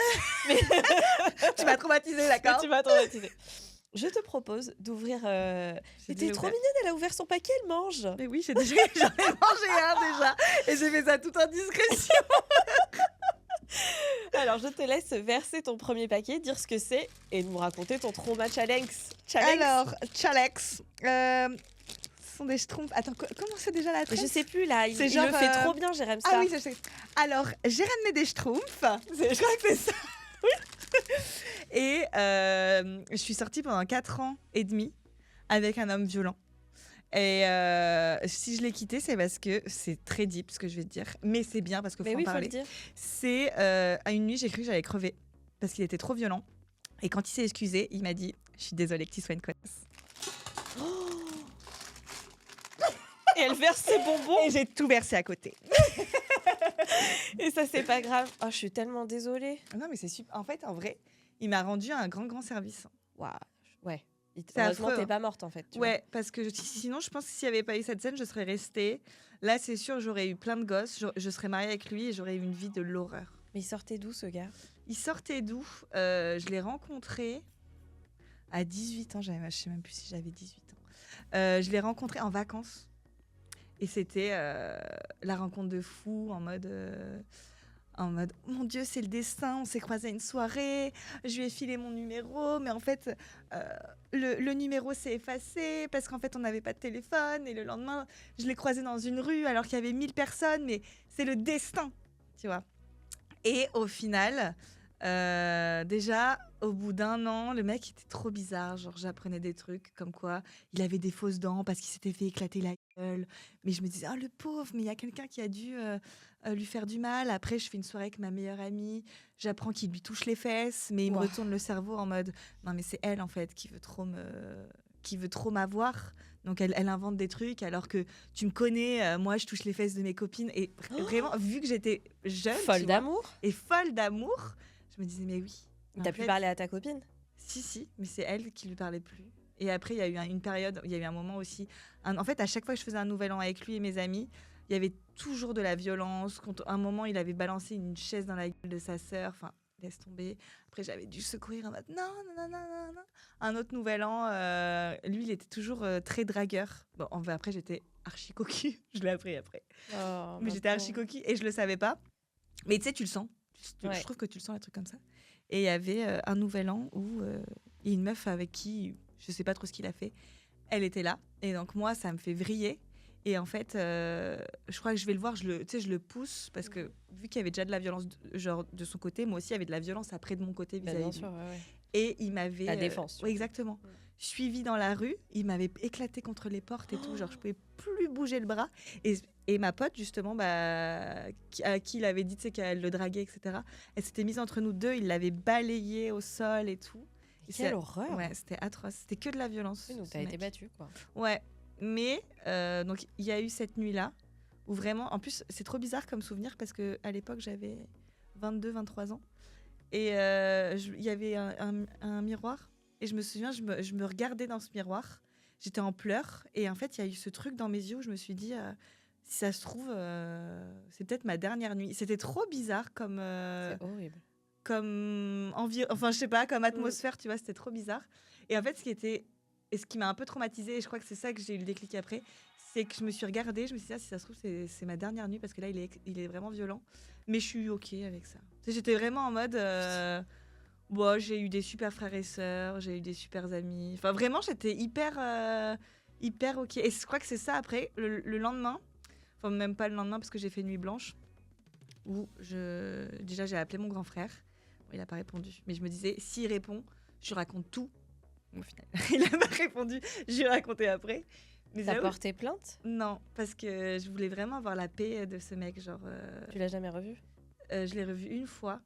A: Tu m'as traumatisée, d'accord.
B: Tu m'as traumatisée. Je te propose d'ouvrir. T'es trop mignonne, elle a ouvert son paquet, elle mange.
A: Mais oui, j'en ai mangé un déjà. Et j'ai fait ça tout en discrétion.
B: Alors, je te laisse verser ton premier paquet, dire ce que c'est et nous raconter ton trauma challenge.
A: Alors, challenge. Ce sont des schtroumpfs. Attends, comment c'est déjà la trace?
B: Je sais plus là, il le fait trop bien, Jérém Star.
A: Ah oui, je sais. Alors, j'ai ramené des schtroumpfs. Je crois que c'est ça. Et je suis sortie pendant 4 ans et demi avec un homme violent. Et si je l'ai quitté, c'est parce que c'est très deep ce que je vais te dire. Mais c'est bien parce qu'il faut en parler. Faut le dire. C'est à une nuit, j'ai cru que j'allais crever parce qu'il était trop violent. Et quand il s'est excusé, il m'a dit « Je suis désolée que tu sois une connasse. »
B: Et elle verse ses bonbons.
A: Et j'ai tout versé à côté.
B: Et ça, c'est pas grave. Oh, je suis tellement désolée.
A: Non, mais c'est super. En fait, en vrai, il m'a rendu un grand service.
B: Waouh. Ouais. Heureusement, t'es pas morte en fait.
A: Ouais, parce que sinon, je pense que s'il n'y avait pas eu cette scène, je serais restée. Là, c'est sûr, j'aurais eu plein de gosses. Je serais mariée avec lui et j'aurais eu une vie de l'horreur.
B: Mais il sortait d'où ce gars?
A: Il sortait d'où? Je l'ai rencontré à 18 ans. Je ne sais même plus si j'avais 18 ans. Je l'ai rencontré en vacances. Et c'était la rencontre de fou en mode mon Dieu, c'est le destin, on s'est croisés à une soirée, je lui ai filé mon numéro, mais en fait le numéro s'est effacé parce qu'en fait on n'avait pas de téléphone, et le lendemain je l'ai croisé dans une rue alors qu'il y avait 1000 personnes, mais c'est le destin, tu vois. Et au final, déjà au bout d'1 an, le mec était trop bizarre, genre j'apprenais des trucs comme quoi il avait des fausses dents parce qu'il s'était fait éclater la gueule, mais je me disais, oh le pauvre, mais il y a quelqu'un qui a dû lui faire du mal. Après je fais une soirée avec ma meilleure amie, j'apprends qu'il lui touche les fesses, mais il me retourne le cerveau en mode, non mais c'est elle en fait qui veut trop m'avoir. Donc elle invente des trucs alors que tu me connais, moi je touche les fesses de mes copines, et vraiment vu que j'étais jeune,
B: folle d'amour,
A: je me disais mais oui.
B: T'as pu parler à ta copine?
A: Si, mais c'est elle qui lui parlait plus. Et après, il y a eu une période, il y a eu un moment aussi. En fait, à chaque fois que je faisais un nouvel an avec lui et mes amis, il y avait toujours de la violence. À un moment, il avait balancé une chaise dans la gueule de sa sœur. Enfin, laisse tomber. Après, j'avais dû secourir en mode non. Un autre nouvel an, lui, il était toujours très dragueur. Bon, après, j'étais archi coquille. Je l'ai appris après. Mais j'étais archi coquille et je le savais pas. Mais tu sais, tu le sens. Je trouve que tu le sens, un truc comme ça. Et il y avait un nouvel an où il y a une meuf avec qui, je sais pas trop ce qu'il a fait, elle était là. Et donc moi, ça me fait vriller. Et en fait, je crois que je vais le voir, je le pousse, parce que vu qu'il y avait déjà de la violence de son côté, moi aussi, il y avait de la violence après de mon côté vis-à-vis de lui.
B: Ouais.
A: Et il m'avait...
B: La défense.
A: Oui, exactement. Suivi dans la rue, il m'avait éclaté contre les portes et tout, genre je pouvais plus bouger le bras. Et ma pote, justement, à qui il avait dit qu'elle le draguait, etc., elle s'était mise entre nous deux, il l'avait balayé au sol et tout.
B: Quelle horreur!
A: Ouais, c'était atroce, c'était que de la violence.
B: Oui, donc t'as été battue, quoi.
A: Ouais, mais donc il y a eu cette nuit-là, où vraiment, en plus, c'est trop bizarre comme souvenir, parce qu'à l'époque, j'avais 22-23 ans, et il y avait un miroir. Et je me souviens, je me regardais dans ce miroir, j'étais en pleurs, et en fait, il y a eu ce truc dans mes yeux où je me suis dit, si ça se trouve, c'est peut-être ma dernière nuit. C'était trop bizarre comme...
B: c'est horrible.
A: Comme enfin, je sais pas, comme atmosphère, tu vois, c'était trop bizarre. Et en fait, ce qui m'a un peu traumatisée, et je crois que c'est ça que j'ai eu le déclic après, c'est que je me suis regardée, je me suis dit, si ça se trouve, c'est ma dernière nuit, parce que là, il est vraiment violent. Mais je suis OK avec ça. J'étais vraiment en mode... j'ai eu des super frères et sœurs, j'ai eu des super amis. Enfin, vraiment, j'étais hyper OK. Et je crois que c'est ça après, le lendemain, enfin, même pas le lendemain, parce que j'ai fait nuit blanche, où déjà, j'ai appelé mon grand frère. Bon, il n'a pas répondu. Mais je me disais, s'il répond, je lui raconte tout. Au final, il n'a pas répondu. Je lui ai raconté après. Mais
B: t'as porté plainte?
A: Non, parce que je voulais vraiment avoir la paix de ce mec. Genre,
B: tu l'as jamais revu?
A: Je l'ai revu une fois.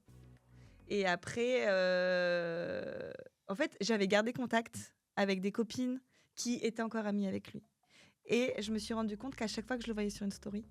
A: Et après, en fait, j'avais gardé contact avec des copines qui étaient encore amies avec lui. Et je me suis rendu compte qu'à chaque fois que je le voyais sur une story,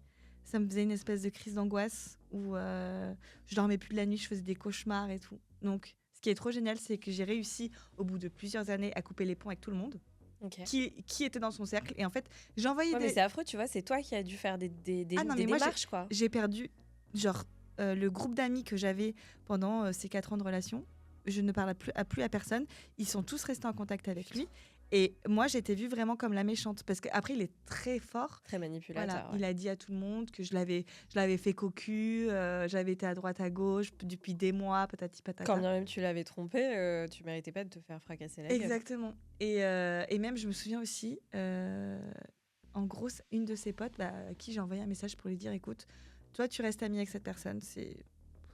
A: ça me faisait une espèce de crise d'angoisse où je dormais plus de la nuit, je faisais des cauchemars et tout. Donc, ce qui est trop génial, c'est que j'ai réussi, au bout de plusieurs années, à couper les ponts avec tout le monde. Okay. Qui était dans son cercle. Et en fait, j'ai envoyé
B: mais c'est affreux, tu vois, c'est toi qui as dû faire des
A: démarches,
B: quoi.
A: J'ai perdu genre, le groupe d'amis que j'avais pendant ces 4 ans de relation, je ne parle plus à personne. Ils sont tous restés en contact avec lui. Et moi, j'étais vue vraiment comme la méchante. Parce qu'après, il est très fort.
B: Très manipulateur.
A: Voilà, il a dit à tout le monde que je l'avais fait cocu, j'avais été à droite, à gauche, depuis des mois, patati patata.
B: Quand bien même tu l'avais trompé, tu méritais pas de te faire fracasser la gueule.
A: Exactement. Et même, je me souviens aussi, en gros, une de ses potes, à qui j'ai envoyé un message pour lui dire, écoute, toi, tu restes amie avec cette personne, c'est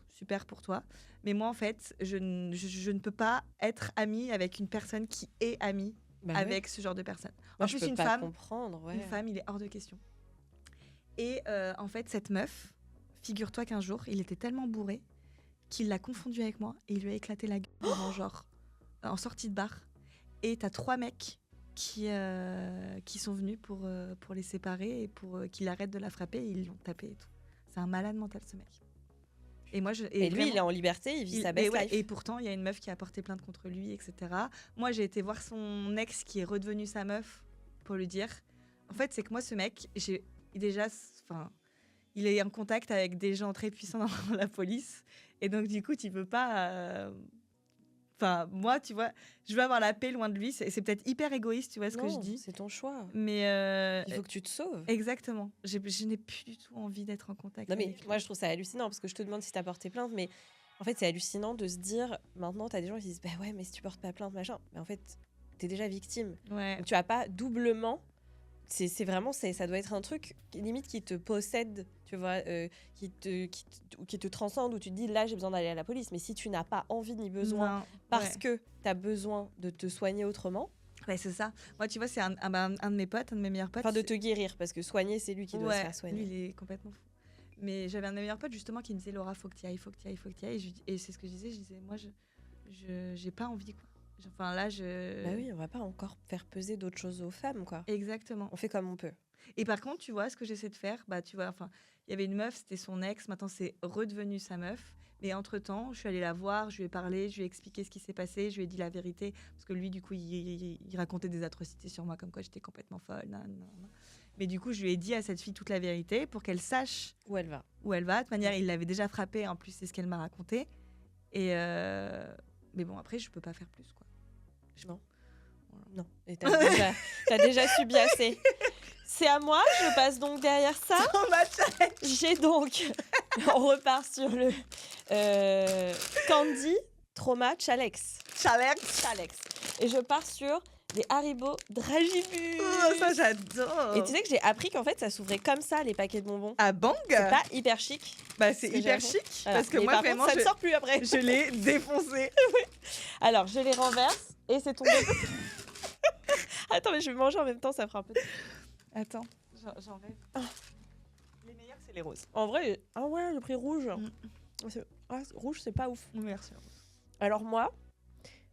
A: super pour toi. Mais moi, en fait, je ne peux pas être amie avec une personne qui est amie avec ce genre de personne.
B: Moi, en plus, une
A: femme, il est hors de question. Et en fait, cette meuf, figure-toi qu'un jour, il était tellement bourré qu'il l'a confondu avec moi et il lui a éclaté la gueule genre en sortie de bar. Et t'as 3 mecs qui sont venus pour les séparer et pour qu'il arrête de la frapper. Et ils l'ont tapé et tout. C'est un malade mental, ce mec. Et lui,
B: vraiment, il est en liberté, il vit sa best life.
A: Et pourtant, il y a une meuf qui a porté plainte contre lui, etc. Moi, j'ai été voir son ex qui est redevenu sa meuf pour lui dire. En fait, c'est que moi, ce mec, il est en contact avec des gens très puissants dans la police. Et donc, du coup, tu peux pas... moi, tu vois, je veux avoir la paix loin de lui. C'est peut-être hyper égoïste, tu vois ce que je dis.
B: C'est ton choix.
A: Mais
B: il faut que tu te sauves.
A: Exactement. Je n'ai plus du tout envie d'être en contact avec lui.
B: Moi, je trouve ça hallucinant parce que je te demande si tu as porté plainte, mais en fait, c'est hallucinant de se dire, maintenant, tu as des gens qui disent, bah ouais, mais si tu portes pas plainte, machin. Mais en fait, tu es déjà victime.
A: Ouais.
B: Donc, tu n'as pas doublement. C'est vraiment, ça doit être un truc limite qui te possède, tu vois, qui te transcende, où tu te dis, là, j'ai besoin d'aller à la police. Mais si tu n'as pas envie ni besoin, parce que tu as besoin de te soigner autrement.
A: Ouais, c'est ça. Moi, tu vois, c'est un de mes potes, un de mes meilleurs potes.
B: Enfin, de te guérir, parce que soigner, c'est lui qui doit se faire soigner.
A: Lui, il est complètement fou. Mais j'avais un de mes meilleurs potes, justement, qui me disait, Laura, faut que tu y ailles. Et c'est ce que je disais, moi, j'ai pas envie, quoi. Enfin, là,
B: Bah oui, on va pas encore faire peser d'autres choses aux femmes, quoi.
A: Exactement.
B: On fait comme on peut.
A: Et par contre, tu vois, ce que j'essaie de faire, tu vois, enfin, il y avait une meuf, c'était son ex, maintenant c'est redevenu sa meuf. Mais entre-temps, je suis allée la voir, je lui ai parlé, je lui ai expliqué ce qui s'est passé, je lui ai dit la vérité. Parce que lui, du coup, il racontait des atrocités sur moi, comme quoi j'étais complètement folle. Mais du coup, je lui ai dit à cette fille toute la vérité pour qu'elle sache
B: où elle va.
A: De toute manière, il l'avait déjà frappée, en plus, c'est ce qu'elle m'a raconté. Et mais bon, après, je peux pas faire plus, quoi.
B: Non. Non. Et t'as déjà subi assez. C'est à moi, je passe donc derrière ça. J'ai donc... On repart sur le Candy Trauma Chalex. Et je pars sur les Haribo Dragibus.
A: Oh, ça j'adore.
B: Et tu sais que j'ai appris qu'en fait ça s'ouvrait comme ça les paquets de bonbons.
A: Ah bang.
B: C'est pas hyper chic.
A: C'est hyper chic.
B: Voilà.
A: Parce que
B: mais
A: moi
B: par
A: vraiment
B: contre, ça ne sort plus après.
A: Je l'ai défoncé.
B: Oui. Alors je les renverse et c'est tombé. Attends, mais je vais manger en même temps, ça fera un peu.
A: Attends, j'en rêve. Les meilleurs, c'est les roses.
B: En vrai, le prix rouge. Rouge, c'est pas ouf.
A: Merci.
B: Alors moi,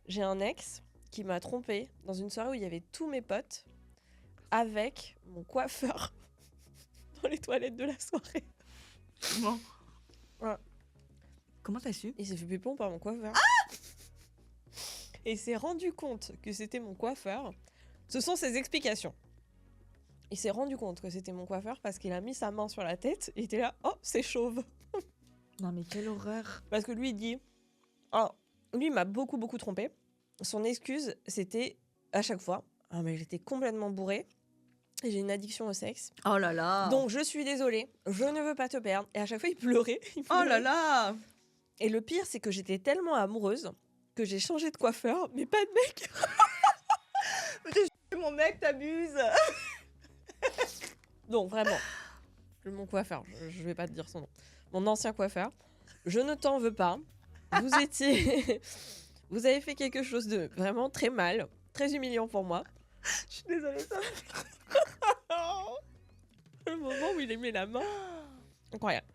B: j'ai un ex qui m'a trompée dans une soirée où il y avait tous mes potes avec mon coiffeur dans les toilettes de la soirée.
A: Comment ?
B: Voilà.
A: Comment t'as su ?
B: Il s'est fait pépon par mon coiffeur. Et il s'est rendu compte que c'était mon coiffeur. Ce sont ses explications. Il s'est rendu compte que c'était mon coiffeur parce qu'il a mis sa main sur la tête et il était là, oh, c'est chauve.
A: Non mais quelle horreur.
B: Parce que lui, il dit... lui, il m'a beaucoup, beaucoup trompée. Son excuse, c'était à chaque fois, mais j'étais complètement bourrée et j'ai une addiction au sexe.
A: Oh là là.
B: Donc, je suis désolée, je ne veux pas te perdre. Et à chaque fois, il pleurait.
A: Oh là là.
B: Et le pire, c'est que j'étais tellement amoureuse que j'ai changé de coiffeur, mais pas de mec.
A: Mon mec, t'abuses.
B: Donc, vraiment, mon coiffeur, je vais pas te dire son nom. Mon ancien coiffeur, je ne t'en veux pas. Vous avez fait quelque chose de vraiment très mal, très humiliant pour moi.
A: Je suis désolée, ça.
B: Le moment où il a mis la main. Incroyable.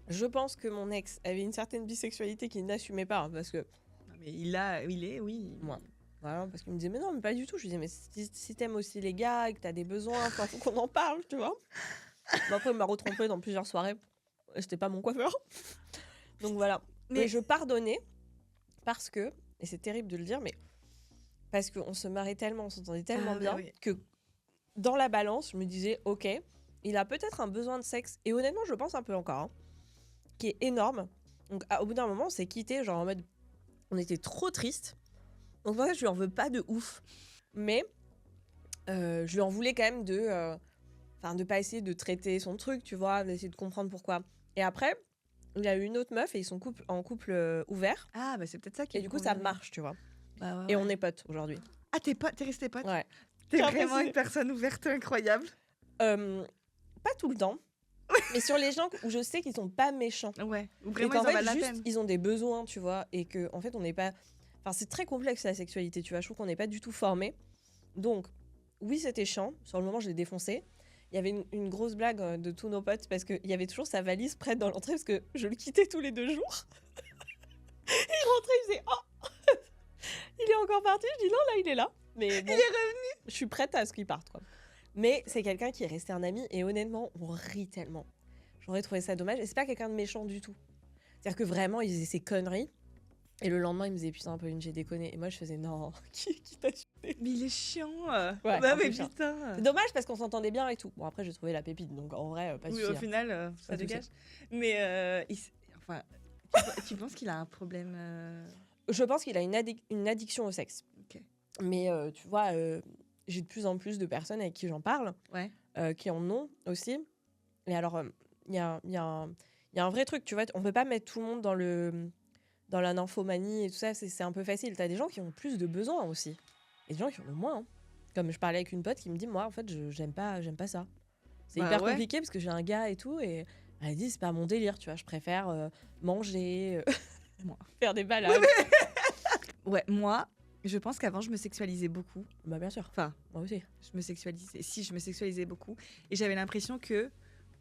B: Je pense que mon ex avait une certaine bisexualité qu'il n'assumait pas, parce que...
A: Non, mais oui.
B: Moi. Voilà, parce qu'il me disait, mais non, mais pas du tout. Je lui disais, mais si t'aimes aussi les gars et que t'as des besoins, faut qu'on en parle, tu vois. Après, il m'a retrompée dans plusieurs soirées. C'était pas mon coiffeur. Donc voilà. Mais je pardonnais parce que, et c'est terrible de le dire, mais parce qu'on se marrait tellement, on s'entendait tellement bien que dans la balance, je me disais, ok, il a peut-être un besoin de sexe. Et honnêtement, je pense un peu encore. qui est énorme. Donc, au bout d'un moment, on s'est quittés, genre en mode, on était trop tristes. Donc, pour ça, je lui en veux pas de ouf. Mais je lui en voulais quand même de pas essayer de traiter son truc, tu vois, d'essayer de comprendre pourquoi. Et après, il a eu une autre meuf et ils sont en couple ouvert.
A: Ah, bah c'est peut-être ça qui.
B: Et du coup, ça marche, tu vois.
A: Bah, ouais,
B: et on est potes aujourd'hui.
A: Ah, t'es resté pote?
B: Ouais.
A: T'es vraiment une personne ouverte incroyable.
B: Pas tout le temps. Mais sur les gens où je sais qu'ils sont pas méchants.
A: Ouais. Ou
B: vraiment, ils en valent la peine. Ils ont des besoins, tu vois. Et que, en fait, on n'est pas. Enfin, c'est très complexe la sexualité, tu vois. Je trouve qu'on n'est pas du tout formé. Donc, oui, c'était chiant. Sur le moment, je l'ai défoncé. Il y avait une grosse blague de tous nos potes parce qu'il y avait toujours sa valise prête dans l'entrée parce que je le quittais tous les 2 jours. Il rentrait, il faisait oh il est encore parti. Je dis non, là, il est là. Mais bon,
A: il est revenu.
B: Je suis prête à ce qu'il parte, quoi. Mais c'est quelqu'un qui est resté un ami et honnêtement, on rit tellement. J'aurais trouvé ça dommage. Et c'est pas quelqu'un de méchant du tout. C'est-à-dire que vraiment, il faisait ses conneries. Et le lendemain, il me disait putain, Pauline, j'ai déconné. Et moi, je faisais non, qui t'a tué?
A: Mais il est chiant.
B: Ouais,
A: bah, mais putain.
B: C'est dommage parce qu'on s'entendait bien et tout. Bon, après, j'ai trouvé la pépite, donc en vrai, pas de souci.
A: Oui, au final, ça dégage. Mais enfin, tu penses qu'il a un problème
B: Je pense qu'il a une addiction au sexe.
A: Okay.
B: Mais tu vois, j'ai de plus en plus de personnes avec qui j'en parle, qui en ont aussi. Et alors, il y a un vrai truc, tu vois, on peut pas mettre tout le monde dans la nymphomanie et tout ça, c'est un peu facile. T'as des gens qui ont plus de besoins aussi. Et des gens qui en ont moins. Hein. Comme je parlais avec une pote qui me dit, moi, en fait, j'aime pas ça. C'est hyper compliqué parce que j'ai un gars et tout. Et elle dit, c'est pas mon délire, tu vois. Je préfère manger, faire des balades.
A: Ouais, moi, je pense qu'avant, je me sexualisais beaucoup.
B: Bah, bien sûr.
A: Enfin,
B: moi aussi.
A: Je me sexualisais beaucoup. Et j'avais l'impression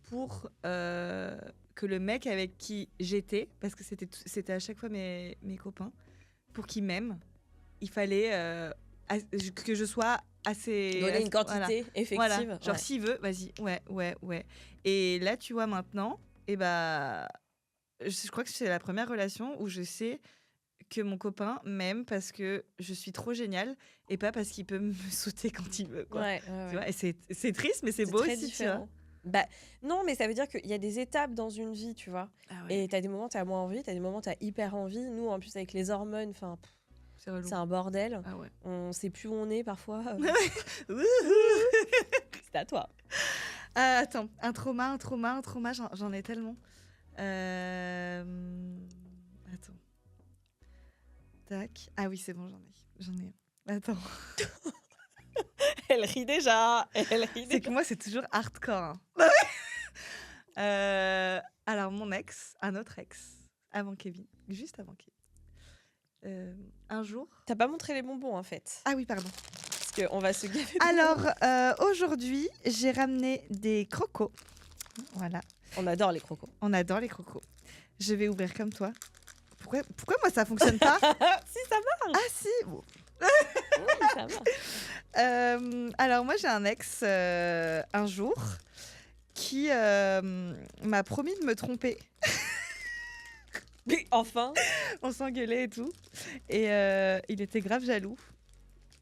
A: pour que le mec avec qui j'étais, parce que c'était à chaque fois mes copains, pour qu'ils m'aiment, il fallait que je sois assez...
B: Donner une quantité effective.
A: Voilà. Genre, s'il veut, vas-y. Ouais. Et là, tu vois, maintenant, je crois que c'est la première relation où je sais que mon copain m'aime parce que je suis trop géniale et pas parce qu'il peut me sauter quand il veut, quoi.
B: Ouais.
A: Tu vois, et c'est triste, mais c'est beau aussi,
B: différent. Tu vois. Bah, non, mais ça veut dire qu'il y a des étapes dans une vie, tu vois. Et t'as des moments où t'as moins envie, t'as des moments où t'as hyper envie. Nous, en plus, avec les hormones, c'est un bordel.
A: Ah ouais.
B: On sait plus où on est parfois. C'est à toi.
A: Attends, un trauma, j'en ai tellement. Attends. Tac. Ah oui, c'est bon, j'en ai. Attends.
B: Elle rit déjà.
A: C'est que moi, c'est toujours hardcore. Alors, mon ex, un autre ex, juste avant Kevin. Un jour...
B: T'as pas montré les bonbons, en fait.
A: Ah oui, pardon.
B: Parce qu'on va se gaver.
A: Alors, aujourd'hui, j'ai ramené des crocos. Voilà.
B: On adore les crocos.
A: Je vais ouvrir comme toi. Pourquoi moi, ça fonctionne pas?
B: Si, ça marche.
A: Ah si, bon.
B: Oui, ça marche.
A: Alors, moi, j'ai un ex, un jour, qui m'a promis de me tromper.
B: Mais enfin.
A: On s'engueulait et tout. Et il était grave jaloux.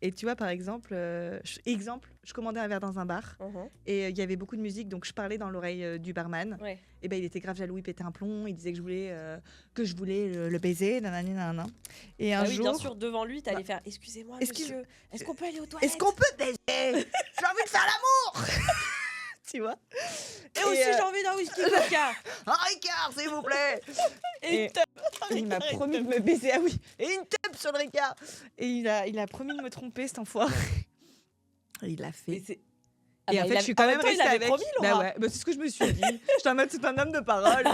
A: Et tu vois, par exemple, je commandais un verre dans un bar et il y avait beaucoup de musique, donc je parlais dans l'oreille du barman.
B: Ouais.
A: Et ben il était grave jaloux, il pétait un plomb, il disait que je voulais le baiser, nanana. Et un jour,
B: bien sûr, devant lui, t'allais faire excusez-moi, monsieur, est-ce qu'on peut aller aux toilettes?
A: Est-ce qu'on peut baiser? J'ai envie de faire l'amour. Tu vois?
B: Et aussi, j'ai envie d'un whisky vodka.
A: Un Ricard, s'il vous plaît.
B: Et
A: il m'a promis de me baiser. Ah oui, et une teub sur le Ricard. Et il a promis de me tromper, cet enfoiré. Et il l'a fait. Et en fait, je suis quand même restée avec.
B: Promis,
A: bah ouais, c'est ce que je me suis dit. Je suis en mode, c'est un homme de parole.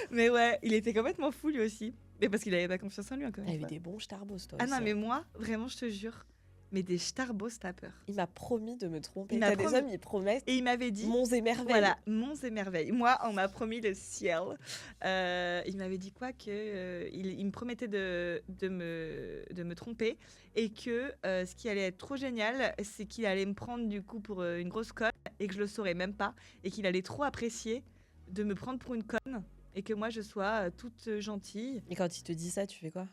A: Mais ouais, il était complètement fou lui aussi. Mais parce qu'il avait pas confiance en lui encore.
B: Il a eu des bons starbos, toi.
A: Ah non, mais moi, vraiment, je te jure. Mais des starbos, t'as peur.
B: Il m'a promis de me tromper. T'as des hommes, ils promettent.
A: Et il m'avait dit...
B: Monts et merveilles.
A: Voilà, monts et merveilles. Moi, on m'a promis le ciel. Il m'avait dit quoi que il me promettait de me tromper et que ce qui allait être trop génial, c'est qu'il allait me prendre du coup pour une grosse conne et que je le saurais même pas et qu'il allait trop apprécier de me prendre pour une conne et que moi, je sois toute gentille.
B: Et quand il te dit ça, tu fais quoi ?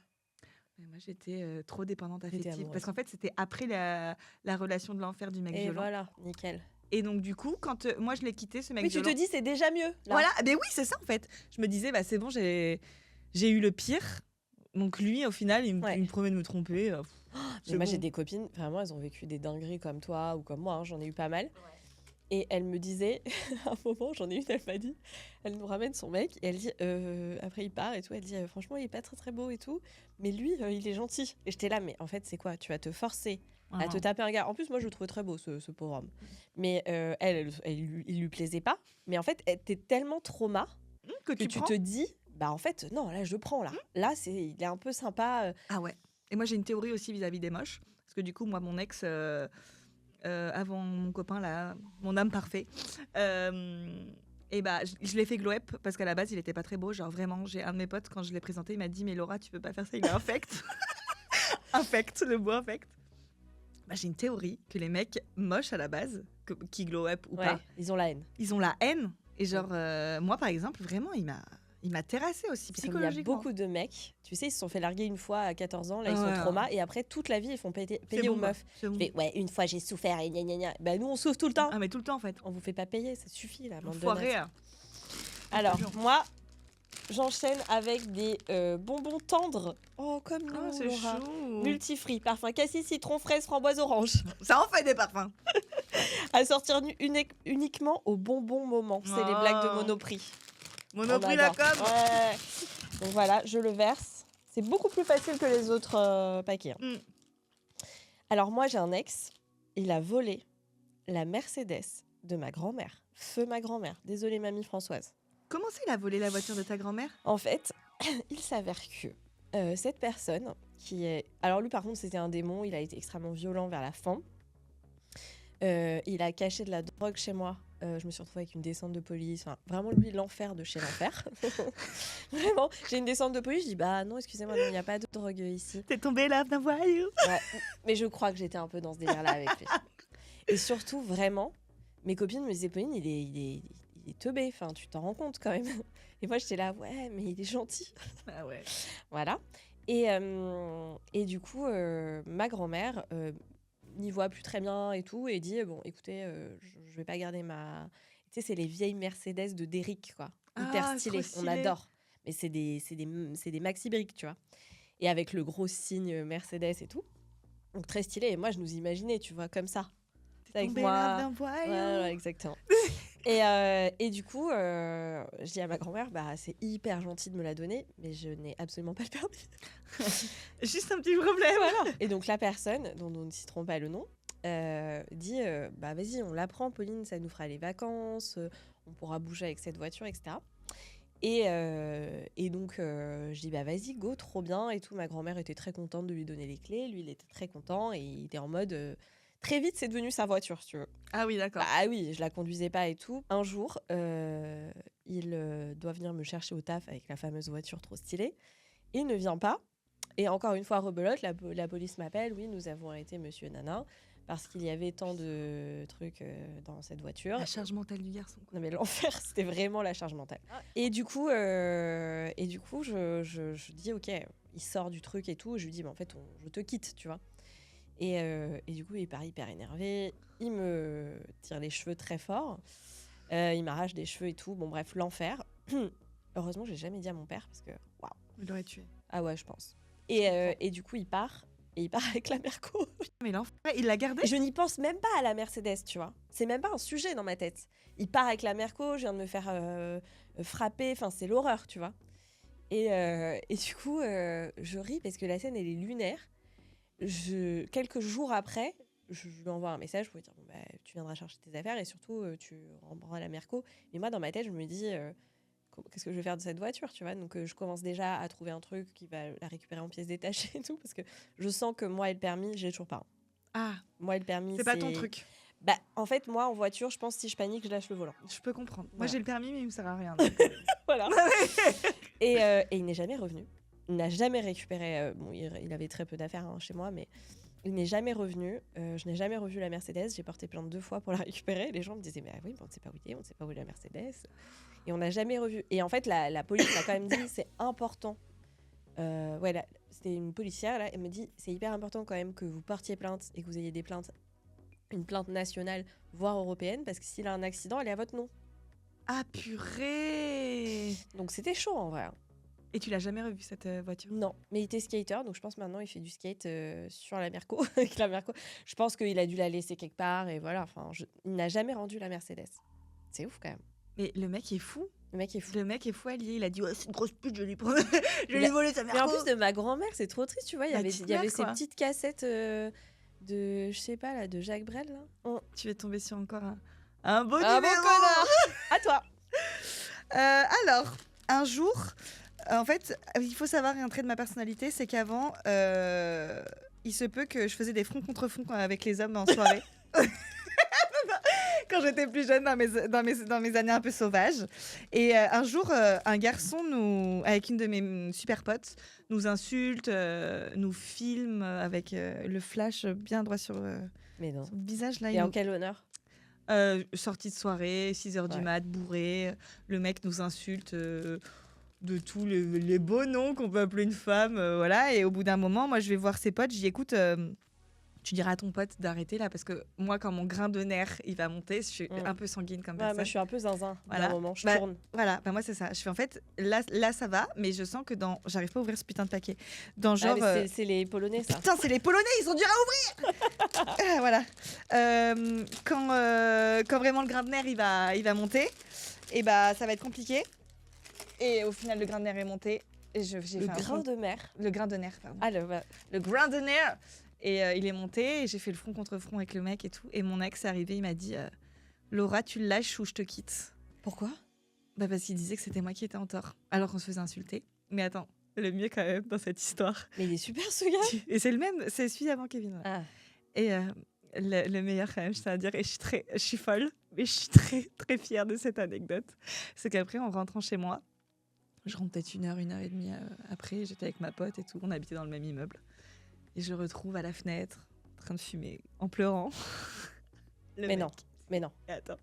A: Moi, j'étais trop dépendante affective. Parce qu'en fait, c'était après la relation de l'enfer du mec violent.
B: Et voilà, nickel.
A: Et donc, du coup, quand moi, je l'ai quitté, ce mec
B: Oui, tu te dis, c'est déjà mieux. Là.
A: Voilà, mais oui, c'est ça, en fait. Je me disais, c'est bon, j'ai eu le pire. Donc, lui, au final, il me promet de me tromper.
B: Mais moi, j'ai des copines, vraiment, elles ont vécu des dingueries comme toi ou comme moi. Hein, j'en ai eu pas mal. Ouais. Et elle me disait, à un moment, j'en ai une, elle m'a dit, elle nous ramène son mec, et elle dit, après il part et tout, elle dit, franchement, il est pas très très beau et tout, mais lui, il est gentil. Et j'étais là, mais en fait, c'est quoi ? Tu vas te forcer à te taper un gars. En plus, moi, je le trouvais très beau, ce pauvre homme. Mais il lui plaisait pas. Mais en fait, t'es tellement trauma que tu te dis, en fait, non, là, je prends, là. Là, il est un peu sympa.
A: Ah ouais. Et moi, j'ai une théorie aussi vis-à-vis des moches. Parce que du coup, moi, mon ex, avant mon copain, là, mon âme parfait, et je l'ai fait glow up parce qu'à la base, il était pas très beau. Genre, vraiment, j'ai un de mes potes, quand je l'ai présenté, il m'a dit, mais Laura, tu peux pas faire ça, il est infect. Infect, le mot infect. J'ai une théorie que les mecs moches à la base, qui glow up ou pas,
B: ils ont la haine.
A: Ils ont la haine. Et genre, moi, par exemple, vraiment, il m'a terrassé aussi psychologiquement.
B: Il y a beaucoup de mecs, tu sais, ils se sont fait larguer une fois à 14 ans, là, ils sont trauma, et après, toute la vie, ils font payer aux meufs. Mais une fois, j'ai souffert, et gna gna gna. Nous, on souffre tout le temps.
A: Ah, mais tout le temps, en fait.
B: On vous fait pas payer, ça suffit, là, bande de
A: foiré.
B: Alors, moi, j'enchaîne avec des bonbons tendres. Oh, comme nous,
A: c'est
B: Laura.
A: chou.
B: Multifruits, parfum cassis, citron, fraise, framboise, orange.
A: Ça en fait des parfums.
B: À sortir uniquement au bonbon moment. C'est les blagues de Monoprix.
A: Monoprix la com.
B: Ouais. Donc voilà, je le verse. C'est beaucoup plus facile que les autres paquets. Hein. Alors moi, j'ai un ex. Il a volé la Mercedes de ma grand-mère. Feu ma grand-mère. Désolée, mamie Françoise.
A: Comment c'est, il a volé la voiture de ta grand-mère ?
B: En fait, il s'avère que cette personne qui est... Alors lui, par contre, c'était un démon. Il a été extrêmement violent vers la fin. Il a caché de la drogue chez moi. Je me suis retrouvée avec une descente de police. Enfin, vraiment, lui, l'enfer de chez l'enfer. Vraiment, j'ai une descente de police. Je dis, non, excusez-moi, il n'y a pas de drogue ici.
A: T'es tombée là d'un voyou.
B: Ouais, mais je crois que j'étais un peu dans ce délire-là avec lui. Et surtout, vraiment, mes copines me disaient, Pauline, il est teubé. Enfin, tu t'en rends compte quand même. Et moi, j'étais là, ouais, mais il est gentil.
A: Ah ouais.
B: Voilà. Et du coup, ma grand-mère... n'y voit plus très bien et tout, et dit bon, écoutez, je vais pas garder ma... Tu sais, c'est les vieilles Mercedes de Derrick, quoi. Hyper stylées, on adore. Mais c'est des maxi briques, tu vois. Et avec le gros signe Mercedes et tout. Donc très stylé. Et moi, je nous imaginais, tu vois, comme ça.
A: T'es avec moi.
B: Ouais, exactement. Et du coup, je dis à ma grand-mère, c'est hyper gentil de me la donner, mais je n'ai absolument pas le permis.
A: Juste un petit problème.
B: Voilà. Et donc la personne, dont nous ne citerons pas le nom, dit, vas-y, on la prend, Pauline, ça nous fera les vacances, on pourra bouger avec cette voiture, etc. Et donc, je dis, vas-y, go, trop bien, et tout. Ma grand-mère était très contente de lui donner les clés, lui, il était très content, et il était en mode... Très vite, c'est devenu sa voiture, si tu veux.
A: Ah oui, d'accord.
B: Oui, je la conduisais pas et tout. Un jour, il doit venir me chercher au taf avec la fameuse voiture trop stylée. Il ne vient pas. Et encore une fois, rebelote, la police m'appelle. Oui, nous avons arrêté monsieur Nana parce qu'il y avait tant de trucs dans cette voiture.
A: La charge mentale du garçon.
B: Non mais l'enfer, c'était vraiment la charge mentale. Et du coup, je dis, ok, il sort du truc et tout. Je lui dis, en fait, je te quitte, tu vois. Et du coup, il part hyper énervé. Il me tire les cheveux très fort. Il m'arrache des cheveux et tout. Bon, bref, l'enfer. Heureusement, je l'ai jamais dit à mon père parce que, waouh.
A: Il l'aurait tué.
B: Ah ouais, je pense. Et du coup, il part. Et il part avec la Merco.
A: Mais l'enfer, il l'a gardée ?
B: Je n'y pense même pas à la Mercedes, tu vois. C'est même pas un sujet dans ma tête. Il part avec la Merco. Je viens de me faire frapper. Enfin, c'est l'horreur, tu vois. Et du coup, je ris parce que la scène, elle est lunaire. Quelques jours après, je lui envoie un message pour lui dire tu viendras chercher tes affaires et surtout tu rendras la Merco. Mais moi dans ma tête je me dis qu'est-ce que je vais faire de cette voiture, tu vois. Donc je commence déjà à trouver un truc qui va la récupérer en pièces détachées et tout parce que je sens que moi et le permis j'ai toujours pas.
A: Ah,
B: moi et le permis
A: c'est pas ton truc.
B: En fait moi en voiture je pense que si je panique je lâche le volant.
A: Je peux comprendre. Moi j'ai le permis mais il me sert à rien.
B: Voilà. Et il n'est jamais revenu. Il n'a jamais récupéré... il avait très peu d'affaires chez moi, mais il n'est jamais revenu. Je n'ai jamais revu la Mercedes. J'ai porté plainte 2 fois pour la récupérer. Les gens me disaient, oui, on ne sait pas où il est, on ne sait pas où est la Mercedes. Et on n'a jamais revu. Et en fait, la police m'a quand même dit, c'est important. C'était une policière, là. Elle me dit, c'est hyper important quand même que vous portiez plainte et que vous ayez des plaintes une plainte nationale, voire européenne, parce que s'il a un accident, elle est à votre nom.
A: Ah purée!
B: Donc c'était chaud en vrai.
A: Et tu l'as jamais revu cette voiture?
B: Non, mais il était skater, donc je pense maintenant il fait du skate sur la Merco, avec la Merco. Je pense qu'il a dû la laisser quelque part et voilà. Enfin, il n'a jamais rendu la Mercedes. C'est ouf quand même.
A: Mais le mec est fou.
B: Le mec est fou.
A: Le mec est fou allié. Il a dit c'est une grosse pute, je lui prends, je lui ai volé sa Merco.
B: Mais en plus de ma grand-mère, c'est trop triste, tu vois. Il y avait ces
A: quoi.
B: petites cassettes de, je sais pas là, de Jacques Brel là.
A: Tu vas tomber sur encore un beau
B: numéro.
A: connard.
B: À toi.
A: Alors, un jour. En fait, il faut savoir un trait de ma personnalité, c'est qu'avant, il se peut que je faisais des fronts contre fronts avec les hommes en soirée. Quand j'étais plus jeune, dans mes années un peu sauvages. Et un jour, un garçon, avec une de mes super potes, nous insulte, nous filme avec le flash bien droit sur son visage. Là,
B: et en quel honneur?
A: Sortie de soirée, 6h du mat, bourré. Le mec nous insulte... de tous les beaux noms qu'on peut appeler une femme, voilà. Et au bout d'un moment, moi, je vais voir ses potes, je dis écoute, tu diras à ton pote d'arrêter là, parce que moi, quand mon grain de nerf, il va monter, je suis un peu sanguine comme personne.
B: Moi, je suis un peu zinzin.
A: Voilà.
B: D'un moment, je tourne.
A: Voilà, moi, c'est ça. Je fais en fait, là, ça va, mais je sens que j'arrive pas à ouvrir ce putain de paquet. Dans genre.
B: C'est les Polonais, ça.
A: Putain, c'est les Polonais, ils sont durs à ouvrir. Voilà. Quand vraiment le grain de nerf, il va monter, et bah, ça va être compliqué. Et au final, le grain de nerf est monté. Et
B: Le grain de nerf.
A: Le grain de nerf, pardon.
B: Ah,
A: le grain de nerf. Et il est monté. Et j'ai fait le front contre front avec le mec et tout. Et mon ex est arrivé. Il m'a dit Laura, tu le lâches ou je te quitte.
B: Pourquoi?
A: Parce qu'il disait que c'était moi qui étais en tort. Alors qu'on se faisait insulter. Mais attends, le mieux quand même dans cette histoire.
B: Mais il est super ce gars.
A: Et c'est le même. C'est celui avant Kevin.
B: Ah.
A: Et le meilleur quand même, je tiens à dire. Et je suis folle. Mais je suis très, très fière de cette anecdote. C'est qu'après, en rentrant chez moi, je rentre peut-être 1h et demie après, j'étais avec ma pote et tout, on habitait dans le même immeuble. Et je le retrouve à la fenêtre, en train de fumer, en pleurant.
B: Mais non.
A: Et attends.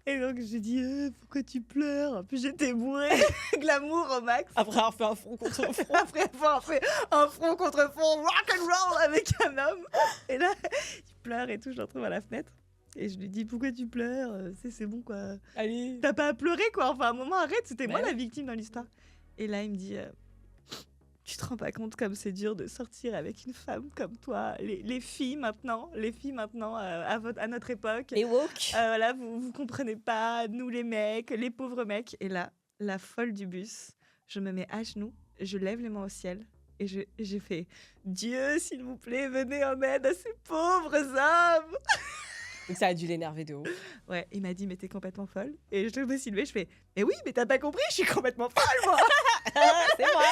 A: Et donc je lui dis pourquoi tu pleures? Puis j'étais bourrée, glamour au max.
B: Après avoir fait un front contre front.
A: Après avoir fait un front contre front, rock and roll avec un homme. Et là, il pleure et tout, je le retrouve à la fenêtre. Et je lui dis pourquoi tu pleures, c'est bon quoi.
B: Allez.
A: T'as pas à pleurer quoi. Enfin à un moment arrête, c'était moi la victime dans l'histoire. Et là il me dit tu te rends pas compte comme c'est dur de sortir avec une femme comme toi. Les filles maintenant à notre époque.
B: Les woke.
A: Voilà, vous comprenez pas, nous les mecs, les pauvres mecs. Et là, la folle du bus, je me mets à genoux, je lève les mains au ciel. Et j'ai fait Dieu, s'il vous plaît, venez en aide à ces pauvres hommes.
B: Donc ça a dû l'énerver de ouf.
A: Ouais, il m'a dit mais t'es complètement folle. Et je me suis levée, je fais mais oui, mais t'as pas compris, je suis complètement folle moi.
B: C'est moi.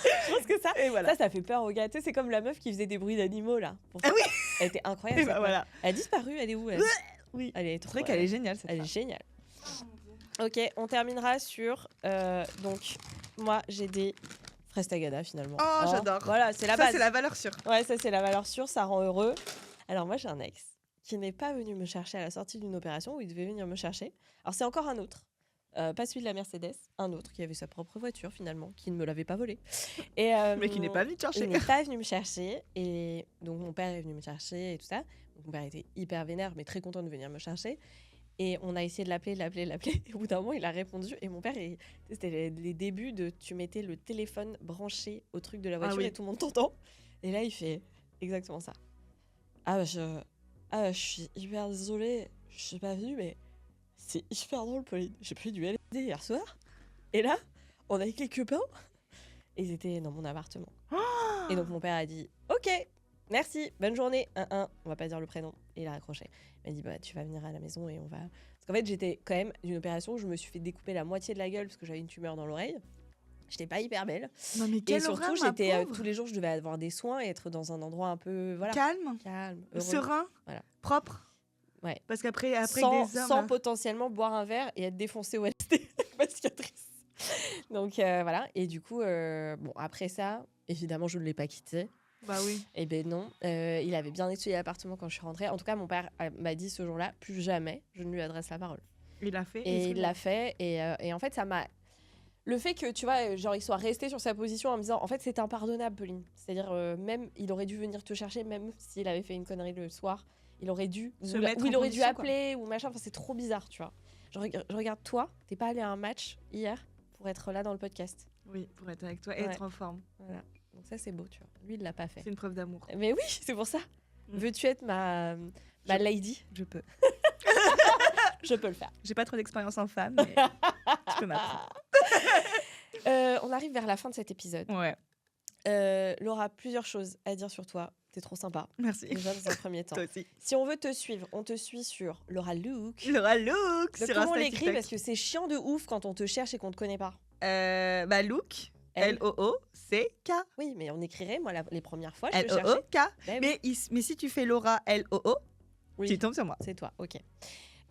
B: Je pense que ça fait peur aux gars. Tu sais, c'est comme la meuf qui faisait des bruits d'animaux là.
A: Ah oui.
B: Elle était incroyable.
A: Voilà.
B: Elle a disparu, elle est où elle?
A: Oui.
B: Elle est trop.
A: C'est vrai qu'elle est géniale cette
B: Elle est géniale. Ok, on terminera sur donc moi j'ai des fraises tagada finalement.
A: Oh, j'adore.
B: Voilà, c'est la base.
A: Ça c'est la valeur sûre.
B: Ouais, ça c'est la valeur sûre, ça rend heureux. Alors moi j'ai un ex qui n'est pas venu me chercher à la sortie d'une opération où il devait venir me chercher. Alors c'est encore un autre, pas celui de la Mercedes, un autre qui avait sa propre voiture finalement, qui ne me l'avait pas volée. Et
A: mais qui n'est pas venu te chercher.
B: Il n'est pas venu me chercher et donc mon père est venu me chercher et tout ça. Donc, mon père était hyper vénère mais très content de venir me chercher. Et on a essayé de l'appeler. Et au bout d'un moment, il a répondu. Et mon père, c'était les débuts de tu mettais le téléphone branché au truc de la voiture et tout le monde t'entend. Et là, il fait exactement ça. Je suis hyper désolée, je suis pas venue, mais c'est hyper drôle, Pauline. J'ai pris du LSD hier soir. Et là, on avait quelques pains. Et ils étaient dans mon appartement. Et donc, mon père a dit ok, merci, bonne journée. On va pas dire le prénom. Et il a raccroché. Il m'a dit tu vas venir à la maison et on va. Parce qu'en fait, j'étais quand même d'une opération où je me suis fait découper la moitié de la gueule parce que j'avais une tumeur dans l'oreille. J'étais pas hyper belle.
A: Non, mais
B: et surtout, j'étais tous les jours, je devais avoir des soins et être dans un endroit un peu
A: calme,
B: heureux.
A: serein, propre.
B: Ouais.
A: Parce qu'après
B: sans potentiellement boire un verre et être défoncé au LSD. Ma cicatrice. Donc voilà. Et du coup, après ça, évidemment, je ne l'ai pas quitté.
A: Bah oui.
B: Eh ben non. Il avait bien nettoyé l'appartement quand je suis rentrée. En tout cas, mon père m'a dit ce jour-là, plus jamais je ne lui adresse la parole.
A: Il l'a fait.
B: Et il l'a fait. Et en fait, ça m'a. le fait que, tu vois, genre, il soit resté sur sa position en me disant, en fait, c'est impardonnable, Pauline. C'est-à-dire, même, il aurait dû venir te chercher, même s'il avait fait une connerie le soir. Il aurait dû, ou il aurait dû appeler, ou machin. Enfin, c'est trop bizarre, tu vois. Je regarde toi, t'es pas allé à un match hier pour être là dans le podcast.
A: Oui, pour être avec toi et être en forme.
B: Voilà. Donc ça, c'est beau, tu vois. Lui, il l'a pas fait.
A: C'est une preuve d'amour.
B: Mais oui, c'est pour ça. Veux-tu être ma lady?
A: Je peux.
B: Je peux le faire.
A: J'ai pas trop d'expérience en femme, mais tu peux m'apprendre.
B: On arrive vers la fin de cet épisode.
A: Ouais.
B: Laura, plusieurs choses à dire sur toi. T'es trop sympa.
A: Merci.
B: Déjà dans un premier temps.
A: Toi aussi.
B: Si on veut te suivre, on te suit sur Laura Look.
A: Laura Look sur
B: comment on l'écrit? Parce que c'est chiant de ouf quand on te cherche et qu'on te connaît pas.
A: Look. L-O-O-C-K.
B: Oui, mais on écrirait, moi, les premières fois, je te cherchais.
A: L-O-O-K.
B: Ben
A: mais si tu fais Laura L-O-O, tu tombes sur moi.
B: C'est toi, ok.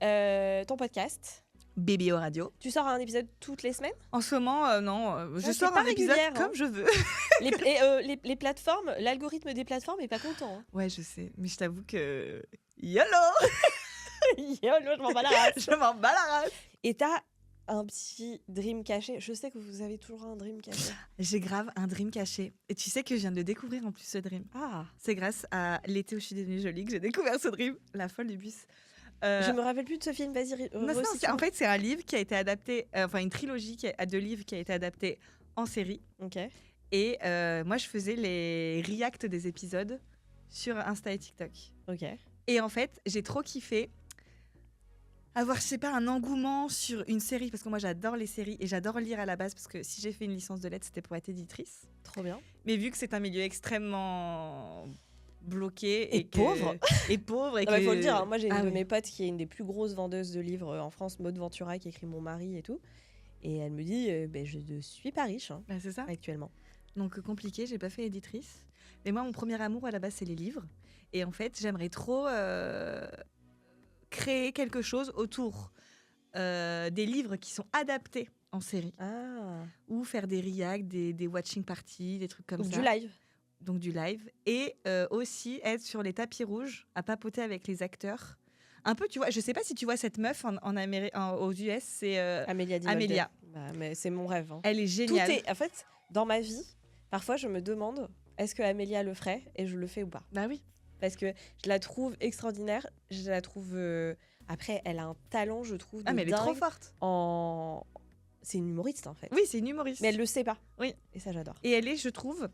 B: Ton podcast
A: BBO Radio.
B: Tu sors un épisode toutes les semaines?
A: En ce moment, non. Je sors un épisode comme je veux.
B: Les plateformes, l'algorithme des plateformes est pas content. Hein.
A: Ouais, je sais. Mais je t'avoue que... YOLO.
B: YOLO, je m'en bats la race.
A: Je m'en bats la race.
B: Et t'as un petit dream caché. Je sais que vous avez toujours un dream caché.
A: J'ai grave un dream caché. Et tu sais que je viens de le découvrir en plus, ce dream.
B: Ah.
A: C'est grâce à l'été où je suis devenue jolie que j'ai découvert ce dream. La folle du bus.
B: Je me rappelle plus de ce film, vas-y.
A: En fait, c'est un livre qui a été adapté, une trilogie de livres qui a été adaptée en série.
B: Ok.
A: Et moi, je faisais les reacts des épisodes sur Insta et TikTok.
B: Ok.
A: Et en fait, j'ai trop kiffé avoir, je sais pas, un engouement sur une série, parce que moi, j'adore les séries et j'adore lire à la base, parce que si j'ai fait une licence de lettres, c'était pour être éditrice.
B: Trop bien.
A: Mais vu que c'est un milieu extrêmement bloqué
B: et pauvre
A: et pauvre et
B: il faut le dire, hein, moi j'ai une de mes potes qui est une des plus grosses vendeuses de livres en France, Maud Ventura, qui écrit Mon mari et tout, et elle me dit je ne suis pas riche
A: c'est ça
B: actuellement,
A: donc compliqué, j'ai pas fait éditrice, mais moi mon premier amour à la base c'est les livres, et en fait j'aimerais trop créer quelque chose autour des livres qui sont adaptés en série, ou faire des reacts, des watching parties, des trucs comme ça,
B: du live.
A: Donc du live, et aussi être sur les tapis rouges à papoter avec les acteurs. Un peu, tu vois, je sais pas si tu vois cette meuf aux US, c'est Amélia.
B: Bah, mais c'est mon rêve. Hein.
A: Elle est géniale.
B: En fait, dans ma vie, parfois je me demande, est-ce que Amélia le ferait et je le fais ou pas?
A: Bah oui.
B: Parce que je la trouve extraordinaire. Je la trouve... Après, elle a un talent, je trouve, de
A: mais elle est trop forte.
B: C'est une humoriste, en fait.
A: Oui, c'est une humoriste.
B: Mais elle le sait pas.
A: Oui.
B: Et ça, j'adore.
A: Et elle est, je trouve...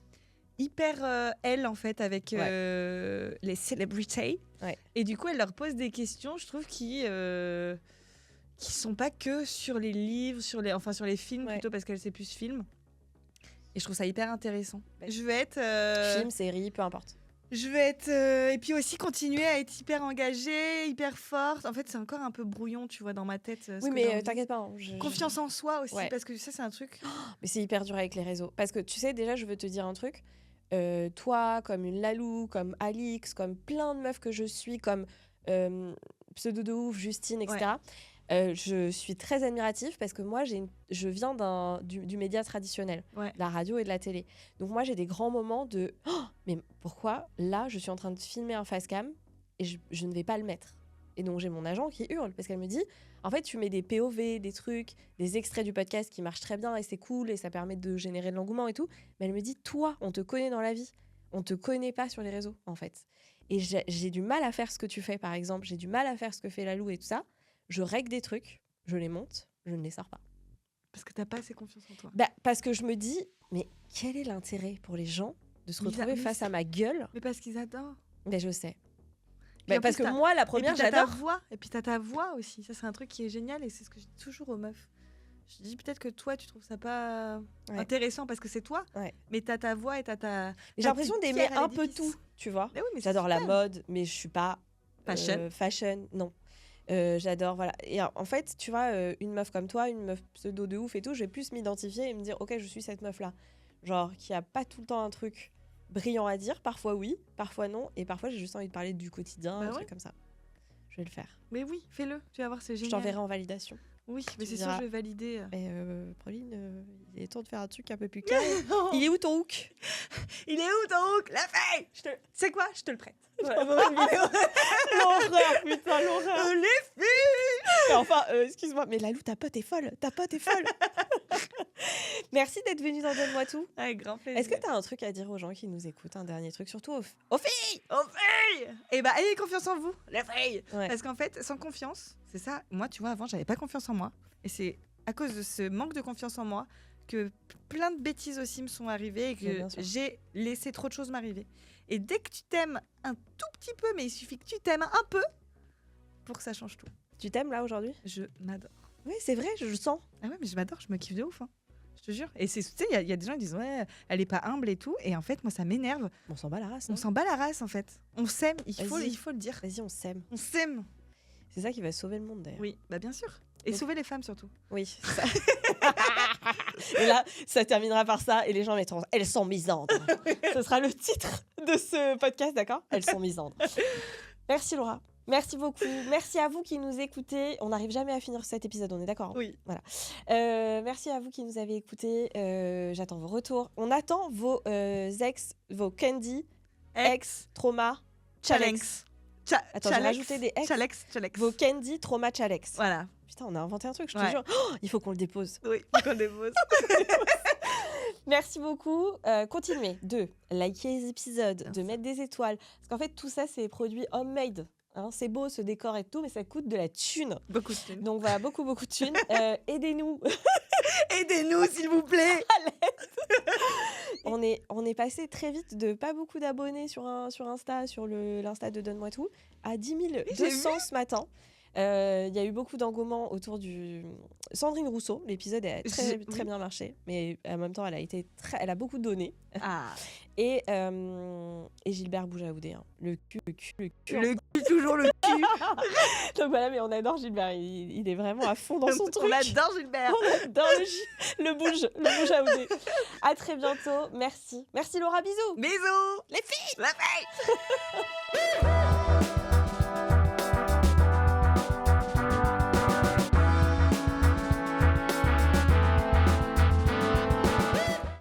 A: hyper elle en fait avec les célébrités, et du coup elle leur pose des questions, je trouve, qui sont pas que sur les livres, sur les films, plutôt, parce qu'elle sait plus film, et je trouve ça hyper intéressant. Je veux être
B: film, série, peu importe.
A: Je veux être et puis aussi continuer à être hyper engagée, hyper forte. En fait, c'est encore un peu brouillon, tu vois, dans ma tête.
B: Oui, mais t'inquiète pas.
A: Confiance en soi aussi, parce que ça, c'est un truc.
B: Mais c'est hyper dur avec les réseaux. Parce que tu sais, déjà, je veux te dire un truc. Toi, comme une Lalou, comme Alix, comme plein de meufs que je suis, comme Pseudo de ouf, Justine, etc. Je suis très admirative parce que moi, je viens du média traditionnel, de la radio et de la télé. Donc moi, j'ai des grands moments de « Oh, mais pourquoi là, je suis en train de filmer un facecam et je ne vais pas le mettre ?» Et donc, j'ai mon agent qui hurle parce qu'elle me dit « En fait, tu mets des POV, des trucs, des extraits du podcast qui marchent très bien et c'est cool et ça permet de générer de l'engouement et tout. » Mais elle me dit « Toi, on te connaît dans la vie. On te connaît pas sur les réseaux, en fait. » Et j'ai du mal à faire ce que tu fais, par exemple. J'ai du mal à faire ce que fait Lalou et tout ça. Je règle des trucs, je les monte, je ne les sors pas.
A: Parce que t'as pas assez confiance en toi.
B: Parce que je me dis, mais quel est l'intérêt pour les gens de se retrouver face à ma gueule?
A: Mais parce qu'ils adorent.
B: Mais je sais. Parce que moi, la première, j'adore.
A: Et puis t'as ta voix aussi. Ça, c'est un truc qui est génial, et c'est ce que je dis toujours aux meufs. Je dis peut-être que toi, tu trouves ça pas intéressant parce que c'est toi, mais t'as ta voix et t'as ta...
B: J'ai l'impression d'aimer un peu tout, tu vois.
A: Mais oui, mais
B: j'adore la mode, mais je suis pas...
A: Fashion,
B: non. J'adore, voilà. Et en fait, tu vois, une meuf comme toi, une meuf pseudo de ouf et tout, je vais plus m'identifier et me dire, ok, je suis cette meuf-là. Genre, qui a pas tout le temps un truc brillant à dire, parfois oui, parfois non, et parfois j'ai juste envie de parler du quotidien, un truc comme ça. Je vais le faire.
A: Mais oui, fais-le, tu vas voir, c'est génial.
B: Je t'enverrai en validation.
A: Oui, mais c'est sûr, je vais valider.
B: Pauline, il est temps de faire un truc un peu plus calme. Il est où ton hook?
A: Il est où ton hook? La fille! C'est quoi? Je te le prête.
B: L'horreur, putain, l'horreur.
A: Les filles!
B: Enfin, excuse-moi, mais Lalou, ta pote est folle. Merci d'être venue dans Donne-moi tout.
A: Avec grand plaisir.
B: Est-ce que tu as un truc à dire aux gens qui nous écoutent, un dernier truc, surtout aux filles?
A: Eh ben, ayez confiance en vous, les filles.
B: Ouais.
A: Parce qu'en fait, sans confiance, c'est ça. Moi, tu vois, avant, j'avais pas confiance en moi. Et c'est à cause de ce manque de confiance en moi que plein de bêtises aussi me sont arrivées et que j'ai laissé trop de choses m'arriver. Et dès que tu t'aimes un tout petit peu, mais il suffit que tu t'aimes un peu pour que ça change tout.
B: Tu t'aimes là aujourd'hui?
A: Je m'adore.
B: Oui, c'est vrai, je le sens.
A: Ah ouais, mais je m'adore, je me kiffe de ouf. Hein. Je te jure. Et tu sais, il y a des gens qui disent ouais, elle est pas humble et tout. Et en fait, moi, ça m'énerve.
B: On s'en bat la race.
A: On s'en bat la race en fait. On s'aime, il faut le dire.
B: Vas-y, on s'aime.
A: On s'aime.
B: C'est ça qui va sauver le monde d'ailleurs.
A: Oui, bah bien sûr. Et sauver les femmes surtout.
B: Oui. Ça... et là, ça terminera par ça et les gens mettront « Elles sont misandres ». Ce sera le titre de ce podcast, d'accord? Elles sont misandres. Merci Laura. Merci beaucoup. Merci à vous qui nous écoutez. On n'arrive jamais à finir cet épisode, on est d'accord?
A: Oui.
B: Voilà. Merci à vous qui nous avez écoutés. J'attends vos retours. On attend vos vos candy, trauma, chalex. Attends, j'ai rajouté des ex.
A: Chalex.
B: Vos candy, trauma, chalex.
A: Voilà.
B: Putain, on a inventé un truc, je te jure. Oh, il faut qu'on le dépose.
A: Oui, il faut qu'on le dépose.
B: Merci beaucoup. Continuez de liker les épisodes, de mettre des étoiles. Parce qu'en fait, tout ça, c'est produit homemade. Hein, c'est beau ce décor et tout, mais ça coûte de la thune.
A: Beaucoup de thunes.
B: Donc voilà, beaucoup de thunes. Aidez-nous.
A: Aidez-nous, s'il vous plaît.
B: On est passé très vite de pas beaucoup d'abonnés sur Insta, sur l'Insta de Donne-moi tout, à 10 200 ce matin. Il y a eu beaucoup d'engouement autour du Sandrine Rousseau. L'épisode a très bien marché, mais en même temps, elle a beaucoup donné.
A: Ah.
B: Et Gilbert Boujaoudé, hein. Le cul.
A: Le cul, toujours le cul.
B: Donc voilà, mais on adore Gilbert. Il est vraiment à fond dans son truc.
A: On adore Gilbert.
B: On adore le Boujaoudé. À très bientôt. Merci. Merci Laura, bisous.
A: Bisous.
B: Les filles.
A: La fille.